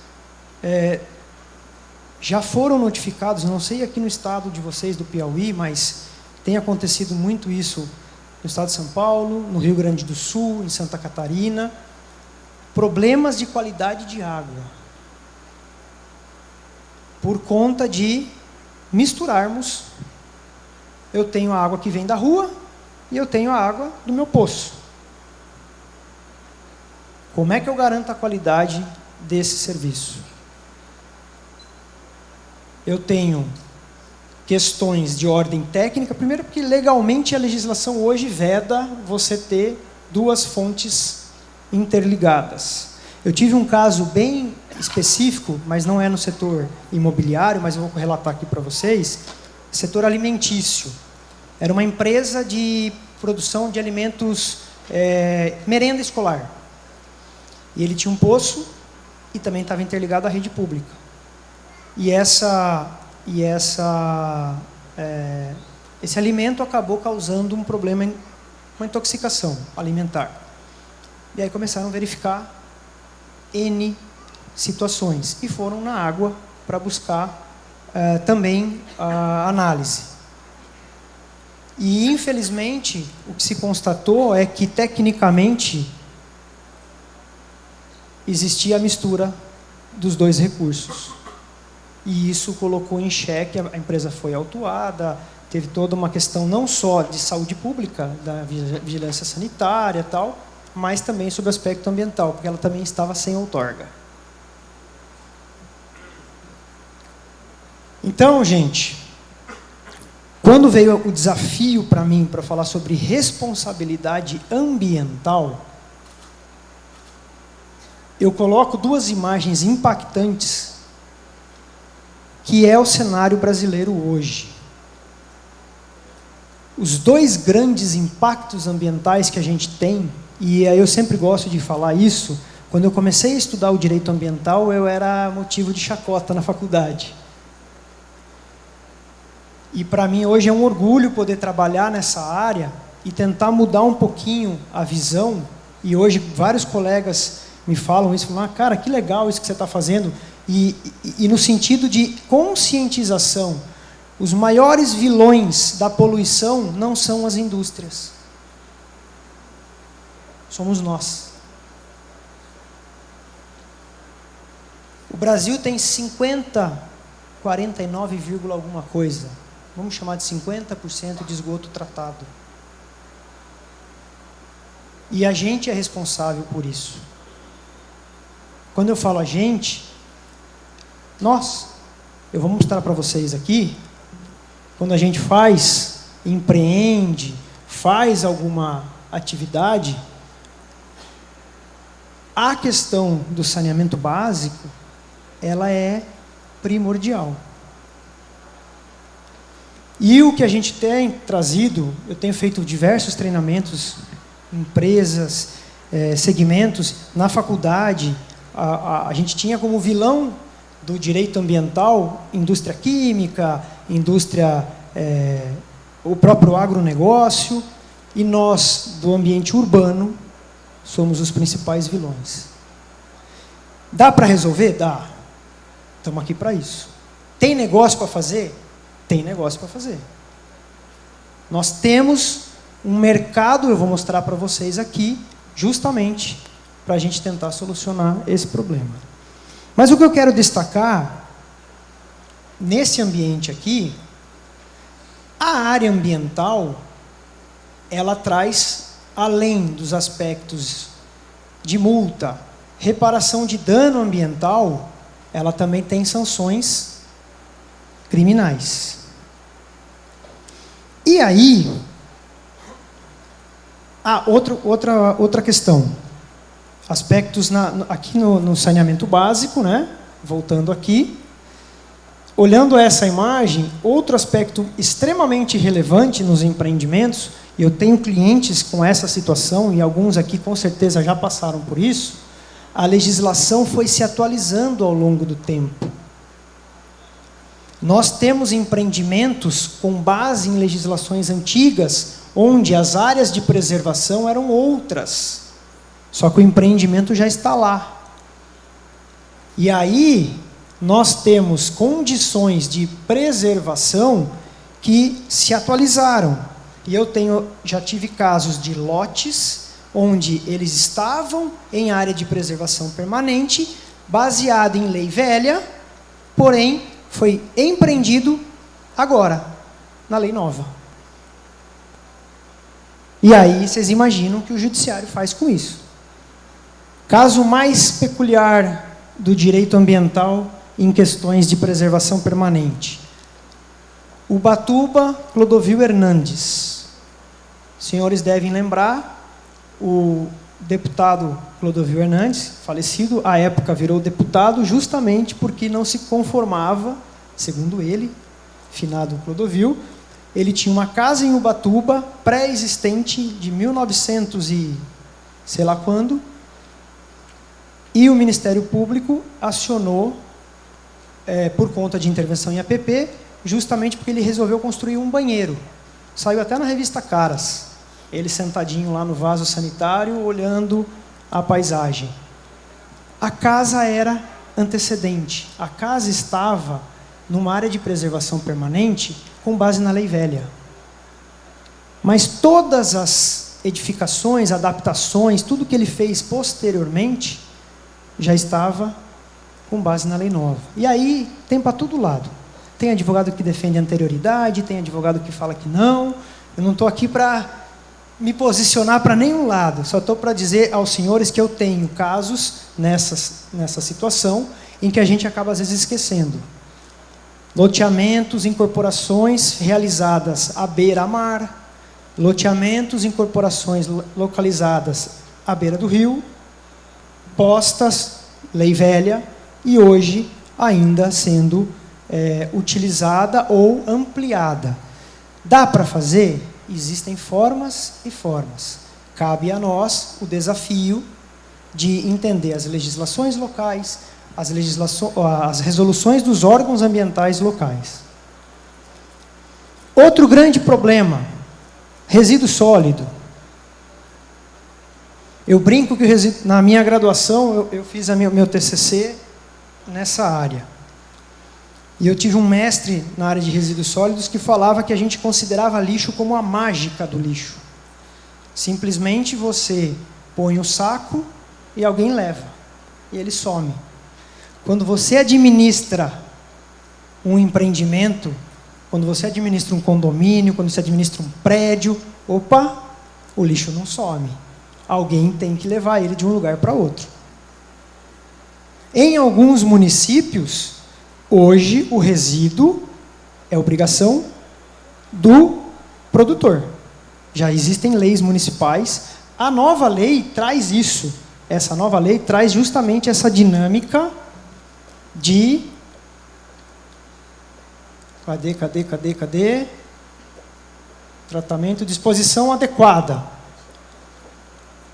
já foram notificados, não sei aqui no estado de vocês, do Piauí, mas tem acontecido muito isso no estado de São Paulo, no Rio Grande do Sul, em Santa Catarina, problemas de qualidade de água, por conta de misturarmos. Eu tenho a água que vem da rua e eu tenho a água do meu poço. Como é que eu garanto a qualidade desse serviço? Eu tenho questões de ordem técnica, primeiro porque legalmente a legislação hoje veda você ter duas fontes interligadas. Eu tive um caso bem específico, mas não é no setor imobiliário, mas eu vou relatar aqui para vocês, setor alimentício. Era uma empresa de produção de alimentos, merenda escolar. E ele tinha um poço e também estava interligado à rede pública. Esse alimento acabou causando um problema, uma intoxicação alimentar. E aí começaram a verificar N situações e foram na água para buscar também a análise. E, infelizmente, o que se constatou é que, tecnicamente, existia a mistura dos dois recursos. E isso colocou em xeque, a empresa foi autuada, teve toda uma questão não só de saúde pública, da vigilância sanitária e tal, mas também sobre o aspecto ambiental, porque ela também estava sem outorga. Então, gente, quando veio o desafio para mim para falar sobre responsabilidade ambiental, eu coloco duas imagens impactantes, que é o cenário brasileiro hoje. os dois grandes impactos ambientais que a gente tem, e eu sempre gosto de falar isso, quando eu comecei a estudar o direito ambiental, eu era motivo de chacota na faculdade. E para mim hoje é um orgulho poder trabalhar nessa área e tentar mudar um pouquinho a visão. E hoje vários colegas me falam isso, falam, cara, que legal isso que você está fazendo. E no sentido de conscientização, os maiores vilões da poluição não são as indústrias. Somos nós. O Brasil tem 49, alguma coisa. Vamos chamar de 50% de esgoto tratado. E a gente é responsável por isso. Quando eu falo a gente, nós, eu vou mostrar para vocês aqui, quando a gente empreende, faz alguma atividade, a questão do saneamento básico, ela é primordial. E o que a gente tem trazido, eu tenho feito diversos treinamentos, empresas, segmentos, na faculdade, a gente tinha como vilão do direito ambiental, indústria química, o próprio agronegócio, e nós, do ambiente urbano, somos os principais vilões. Dá para resolver? Dá. Estamos aqui para isso. Tem negócio para fazer? Tem negócio para fazer. Nós temos um mercado, eu vou mostrar para vocês aqui, justamente para a gente tentar solucionar esse problema. Mas o que eu quero destacar, nesse ambiente aqui, a área ambiental, ela traz, além dos aspectos de multa, reparação de dano ambiental, ela também tem sanções criminais. E aí, outra questão, aspectos aqui no saneamento básico, né? Voltando aqui, olhando essa imagem, outro aspecto extremamente relevante nos empreendimentos, e eu tenho clientes com essa situação, e alguns aqui com certeza já passaram por isso, a legislação foi se atualizando ao longo do tempo. Nós temos empreendimentos com base em legislações antigas, onde as áreas de preservação eram outras. Só que o empreendimento já está lá. E aí, nós temos condições de preservação que se atualizaram. E já tive casos de lotes, onde eles estavam em área de preservação permanente, baseado em lei velha, porém, foi empreendido agora, na lei nova. E aí, vocês imaginam o que o judiciário faz com isso. Caso mais peculiar do direito ambiental em questões de preservação permanente. Ubatuba, Clodovil Hernandes. Os senhores devem lembrar, o deputado Clodovil Hernandes, falecido, à época virou deputado justamente porque não se conformava, segundo ele, finado Clodovil, ele tinha uma casa em Ubatuba, pré-existente de 1900 e sei lá quando, e o Ministério Público acionou, por conta de intervenção em APP, justamente porque ele resolveu construir um banheiro. Saiu até na revista Caras, ele sentadinho lá no vaso sanitário, olhando a paisagem. A casa era antecedente, a casa estava numa área de preservação permanente com base na lei velha. Mas todas as edificações, adaptações, tudo que ele fez posteriormente, já estava com base na lei nova. E aí, tem para todo lado. Tem advogado que defende a anterioridade, tem advogado que fala que não. Eu não estou aqui para me posicionar para nenhum lado, só estou para dizer aos senhores que eu tenho casos nessa situação, em que a gente acaba às vezes esquecendo. Loteamentos, incorporações realizadas à beira-mar, loteamentos, incorporações localizadas à beira do rio, postas, lei velha, e hoje ainda sendo utilizada ou ampliada. Dá para fazer? Existem formas e formas. Cabe a nós o desafio de entender as legislações locais, as resoluções dos órgãos ambientais locais. Outro grande problema, resíduo sólido. Eu brinco que na minha graduação eu fiz meu TCC nessa área. E eu tive um mestre na área de resíduos sólidos que falava que a gente considerava lixo como a mágica do lixo. Simplesmente você põe o saco e alguém leva. E ele some. Quando você administra um empreendimento, quando você administra um condomínio, quando você administra um prédio, opa, o lixo não some. Alguém tem que levar ele de um lugar para outro. Em alguns municípios, hoje o resíduo é obrigação do produtor. Já existem leis municipais. A nova lei traz isso. Essa nova lei traz justamente essa dinâmica de... Cadê? Tratamento, disposição adequada.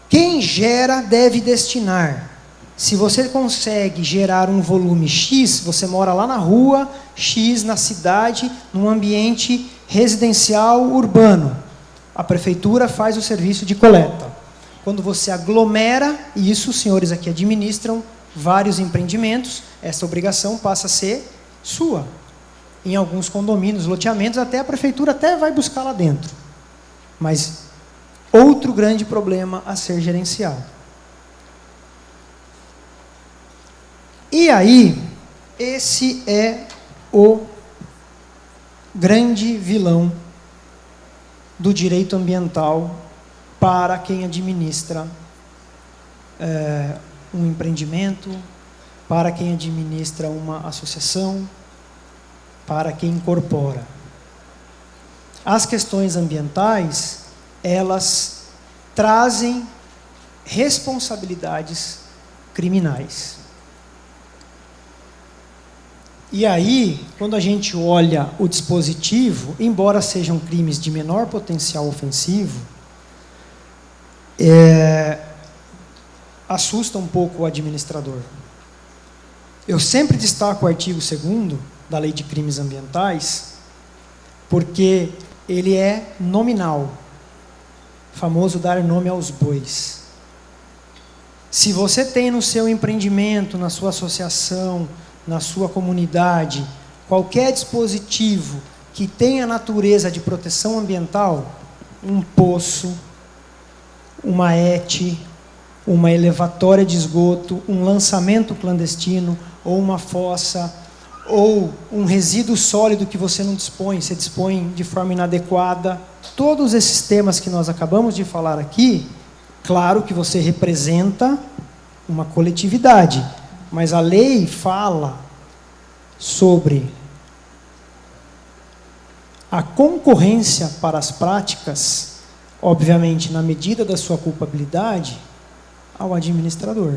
Quem gera deve destinar. Se você consegue gerar um volume X, você mora lá na rua X, na cidade, num ambiente residencial urbano. A prefeitura faz o serviço de coleta. Quando você aglomera, e isso os senhores aqui administram vários empreendimentos, essa obrigação passa a ser sua. Em alguns condomínios, loteamentos, até a prefeitura até vai buscar lá dentro. Mas outro grande problema a ser gerenciado. E aí, esse é o grande vilão do direito ambiental para quem administra um empreendimento, para quem administra uma associação, para quem incorpora. As questões ambientais, elas trazem responsabilidades criminais. E aí, quando a gente olha o dispositivo, embora sejam crimes de menor potencial ofensivo, assusta um pouco o administrador. Eu sempre destaco o artigo 2º da Lei de Crimes Ambientais, porque ele é nominal, famoso dar nome aos bois. Se você tem no seu empreendimento, na sua associação, na sua comunidade, qualquer dispositivo que tenha natureza de proteção ambiental, um poço, uma ET, uma elevatória de esgoto, um lançamento clandestino, ou uma fossa, ou um resíduo sólido que você não dispõe, você dispõe de forma inadequada, todos esses temas que nós acabamos de falar aqui, claro que você representa uma coletividade, mas a lei fala sobre a concorrência para as práticas, obviamente, na medida da sua culpabilidade, ao administrador,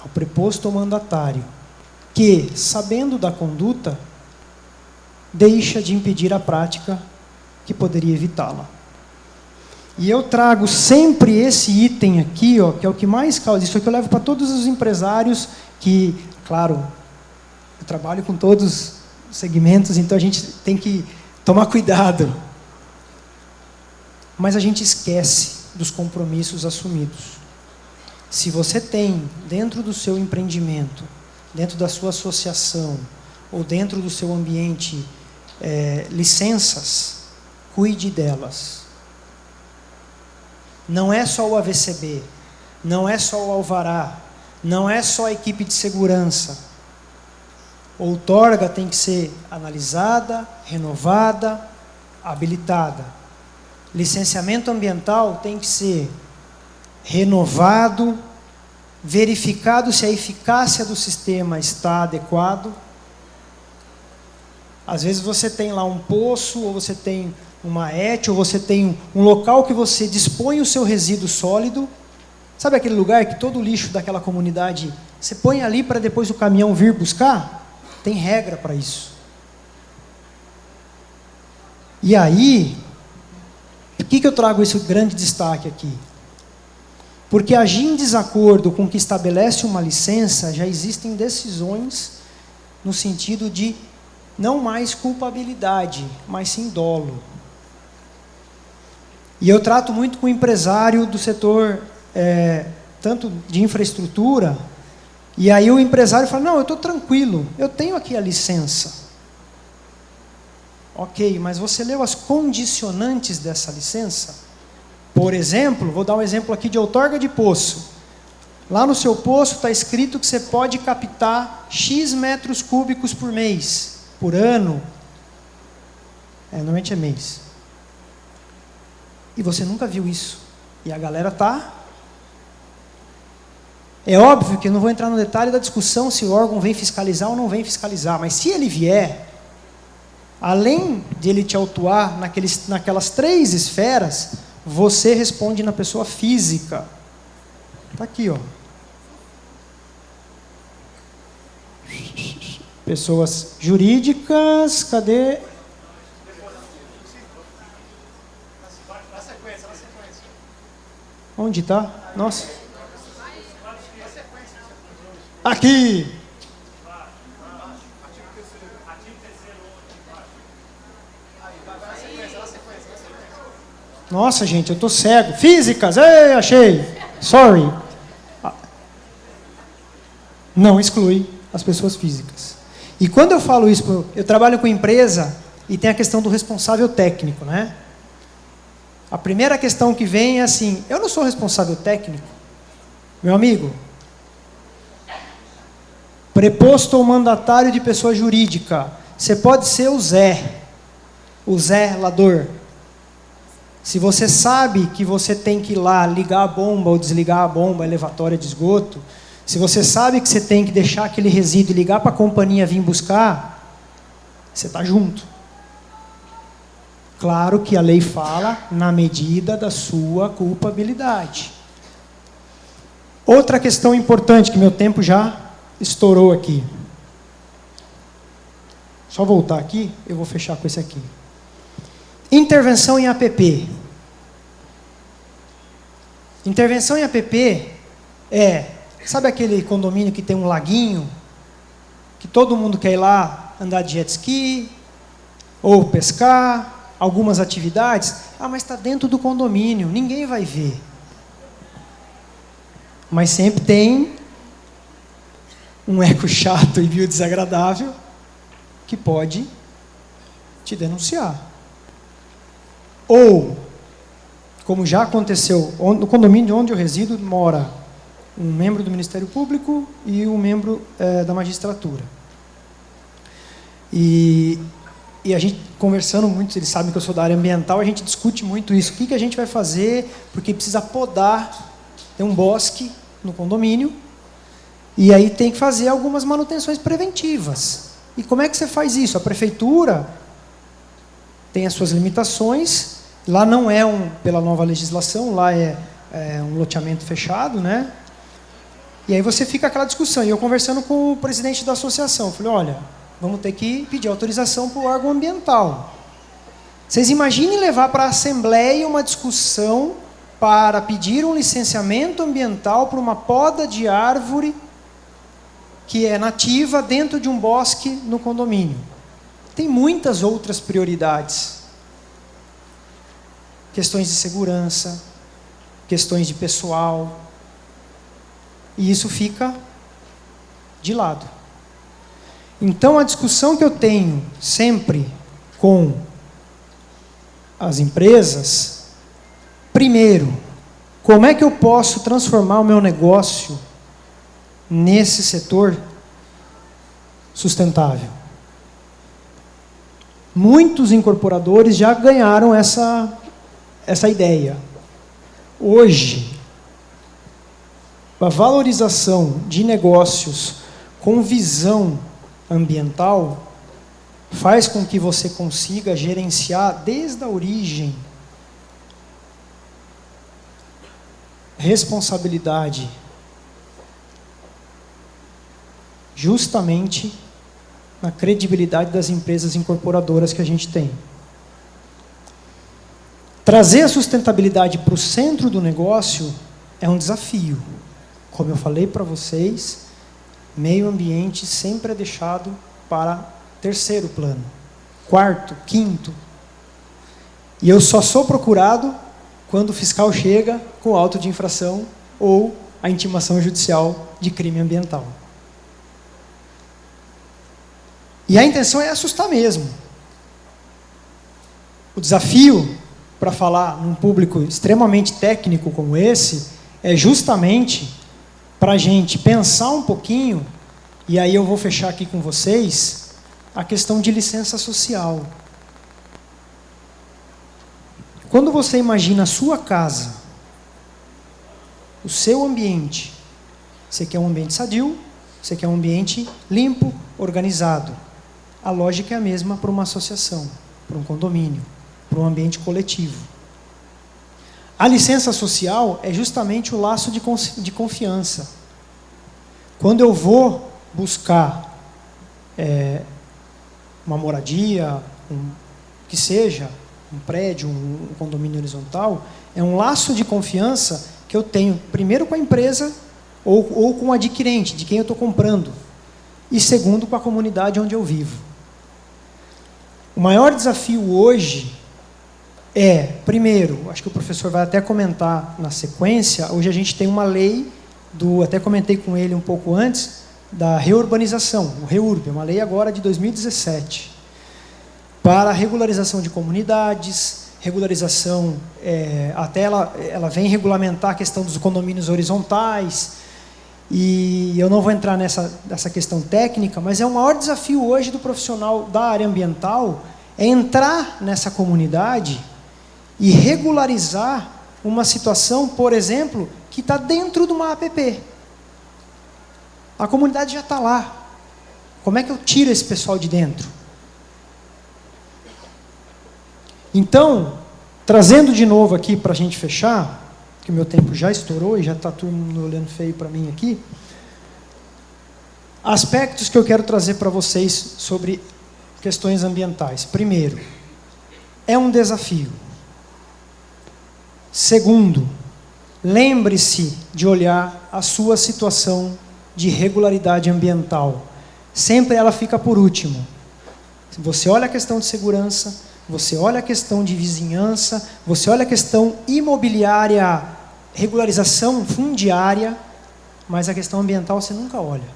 ao preposto mandatário, que, sabendo da conduta, deixa de impedir a prática que poderia evitá-la. E eu trago sempre esse item aqui, ó, que é o que mais causa. Isso aqui eu levo para todos os empresários que, claro, eu trabalho com todos os segmentos, então a gente tem que tomar cuidado. Mas a gente esquece dos compromissos assumidos. Se você tem dentro do seu empreendimento, dentro da sua associação, ou dentro do seu ambiente, licenças, cuide delas. Não é só o AVCB, não é só o alvará, não é só a equipe de segurança. Outorga tem que ser analisada, renovada, habilitada. Licenciamento ambiental tem que ser renovado, verificado se a eficácia do sistema está adequado. Às vezes você tem lá um poço, ou você tem uma ET, ou você tem um local que você dispõe o seu resíduo sólido. Sabe aquele lugar que todo o lixo daquela comunidade, você põe ali para depois o caminhão vir buscar? Tem regra para isso. E aí, por que eu trago esse grande destaque aqui? Porque agir em desacordo com o que estabelece uma licença, já existem decisões no sentido de não mais culpabilidade, mas sim dolo. E eu trato muito com o empresário do setor, tanto de infraestrutura, e aí o empresário fala, não, eu estou tranquilo, eu tenho aqui a licença. Ok, mas você leu as condicionantes dessa licença? Por exemplo, vou dar um exemplo aqui de outorga de poço. Lá no seu poço está escrito que você pode captar X metros cúbicos por mês, por ano. Normalmente é mês. E você nunca viu isso. E a galera está... É óbvio que eu não vou entrar no detalhe da discussão se o órgão vem fiscalizar ou não vem fiscalizar, mas se ele vier, além de ele te autuar naquelas 3 esferas, você responde na pessoa física. Está aqui, ó. Pessoas jurídicas, cadê? Onde está? Nossa. Aqui. Nossa, gente, eu estou cego. Físicas, ei, achei. Sorry. Não exclui as pessoas físicas. E quando eu falo isso, eu trabalho com empresa e tem a questão do responsável técnico, né? A primeira questão que vem é assim, eu não sou responsável técnico. Meu amigo, preposto ou mandatário de pessoa jurídica, você pode ser o zelador. Se você sabe que você tem que ir lá ligar a bomba ou desligar a bomba elevatória de esgoto, se você sabe que você tem que deixar aquele resíduo e ligar para a companhia vir buscar, você está junto. Claro que a lei fala na medida da sua culpabilidade. Outra questão importante, que meu tempo já estourou aqui. Só voltar aqui, eu vou fechar com esse aqui. Intervenção em APP. Intervenção em APP sabe aquele condomínio que tem um laguinho, que todo mundo quer ir lá andar de jet ski, ou pescar, algumas atividades? Mas está dentro do condomínio, ninguém vai ver. Mas sempre tem um eco chato e biodesagradável que pode te denunciar. Ou, como já aconteceu, no condomínio onde eu resido, mora um membro do Ministério Público e um membro da magistratura. E a gente, conversando muito, eles sabem que eu sou da área ambiental, a gente discute muito isso. O que a gente vai fazer? Porque precisa podar, tem um bosque no condomínio, e aí tem que fazer algumas manutenções preventivas. E como é que você faz isso? A prefeitura tem as suas limitações. Lá não é pela nova legislação, lá é um loteamento fechado, né? E aí você fica aquela discussão. E eu conversando com o presidente da associação, falei, olha, vamos ter que pedir autorização para o órgão ambiental. Vocês imaginem levar para a Assembleia uma discussão para pedir um licenciamento ambiental para uma poda de árvore que é nativa dentro de um bosque no condomínio. Tem muitas outras prioridades. Questões de segurança, questões de pessoal, e isso fica de lado. Então, a discussão que eu tenho sempre com as empresas, primeiro, como é que eu posso transformar o meu negócio nesse setor sustentável? Muitos incorporadores já ganharam essa ideia. Hoje, a valorização de negócios com visão ambiental faz com que você consiga gerenciar desde a origem responsabilidade justamente na credibilidade das empresas incorporadoras que a gente tem. Trazer a sustentabilidade para o centro do negócio é um desafio. Como eu falei para vocês, meio ambiente sempre é deixado para terceiro plano, quarto, quinto. E eu só sou procurado quando o fiscal chega com auto de infração ou a intimação judicial de crime ambiental. E a intenção é assustar mesmo. O desafio, para falar num público extremamente técnico como esse, é justamente para a gente pensar um pouquinho, e aí eu vou fechar aqui com vocês, a questão de licença social. Quando você imagina a sua casa, o seu ambiente, você quer um ambiente sadio, você quer um ambiente limpo, organizado. A lógica é a mesma para uma associação, para um condomínio, para um ambiente coletivo. A licença social é justamente o laço de confiança. Quando eu vou buscar uma moradia, que seja um prédio, um condomínio horizontal, é um laço de confiança que eu tenho, primeiro com a empresa ou com o adquirente, de quem eu estou comprando, e segundo com a comunidade onde eu vivo. O maior desafio hoje é, primeiro, acho que o professor vai até comentar na sequência, hoje a gente tem uma lei, até comentei com ele um pouco antes, da reurbanização, o REURB, uma lei agora de 2017, para a regularização de comunidades, regularização, até ela vem regulamentar a questão dos condomínios horizontais, e eu não vou entrar nessa questão técnica, mas é o maior desafio hoje do profissional da área ambiental, é entrar nessa comunidade e regularizar uma situação, por exemplo, que está dentro de uma APP. A comunidade já está lá. Como é que eu tiro esse pessoal de dentro? Então, trazendo de novo aqui para a gente fechar, que o meu tempo já estourou e já está todo mundo olhando feio para mim aqui, aspectos que eu quero trazer para vocês sobre questões ambientais. Primeiro, é um desafio. Segundo, lembre-se de olhar a sua situação de regularidade ambiental. Sempre ela fica por último. Você olha a questão de segurança, você olha a questão de vizinhança, você olha a questão imobiliária, regularização fundiária, mas a questão ambiental você nunca olha.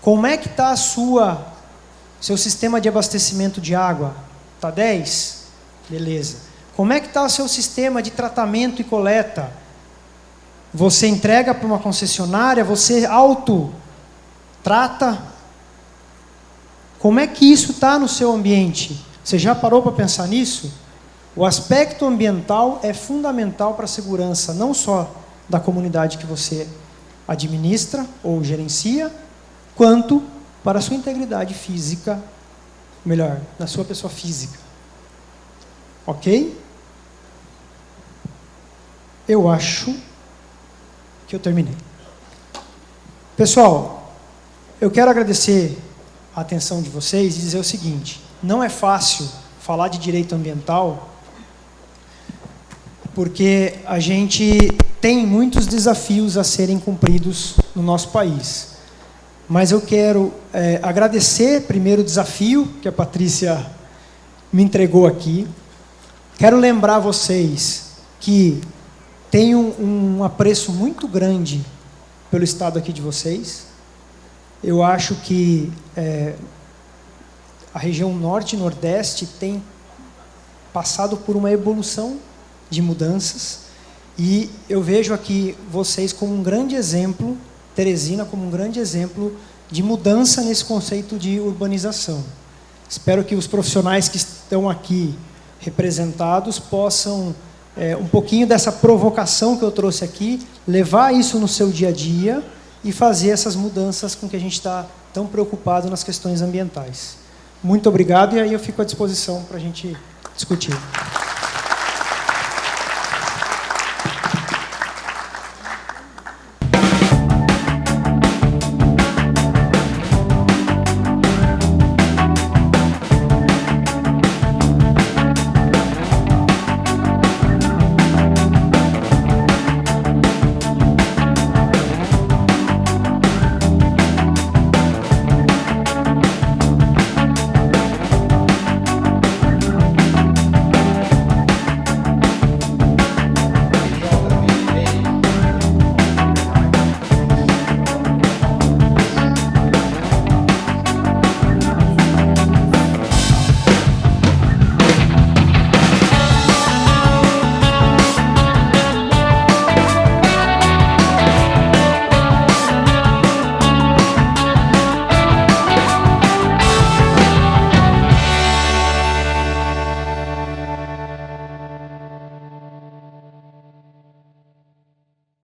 Como é que está seu sistema de abastecimento de água? Está 10? Beleza. Como é que está o seu sistema de tratamento e coleta? Você entrega para uma concessionária, você auto-trata? Como é que isso está no seu ambiente? Você já parou para pensar nisso? O aspecto ambiental é fundamental para a segurança, não só da comunidade que você administra ou gerencia, quanto para a sua integridade física, melhor, na sua pessoa física. Ok? Eu acho que eu terminei. Pessoal, eu quero agradecer a atenção de vocês e dizer o seguinte: não é fácil falar de direito ambiental, porque a gente tem muitos desafios a serem cumpridos no nosso país. Mas eu quero agradecer primeiro o desafio que a Patrícia me entregou aqui. Quero lembrar vocês que tenho um apreço muito grande pelo estado aqui de vocês. Eu acho que a região norte e nordeste tem passado por uma evolução de mudanças, e eu vejo aqui vocês como um grande exemplo, Teresina como um grande exemplo de mudança nesse conceito de urbanização. Espero que os profissionais que estão aqui representados possam, um pouquinho dessa provocação que eu trouxe aqui, levar isso no seu dia a dia e fazer essas mudanças com que a gente está tão preocupado nas questões ambientais. Muito obrigado, e aí eu fico à disposição para a gente discutir.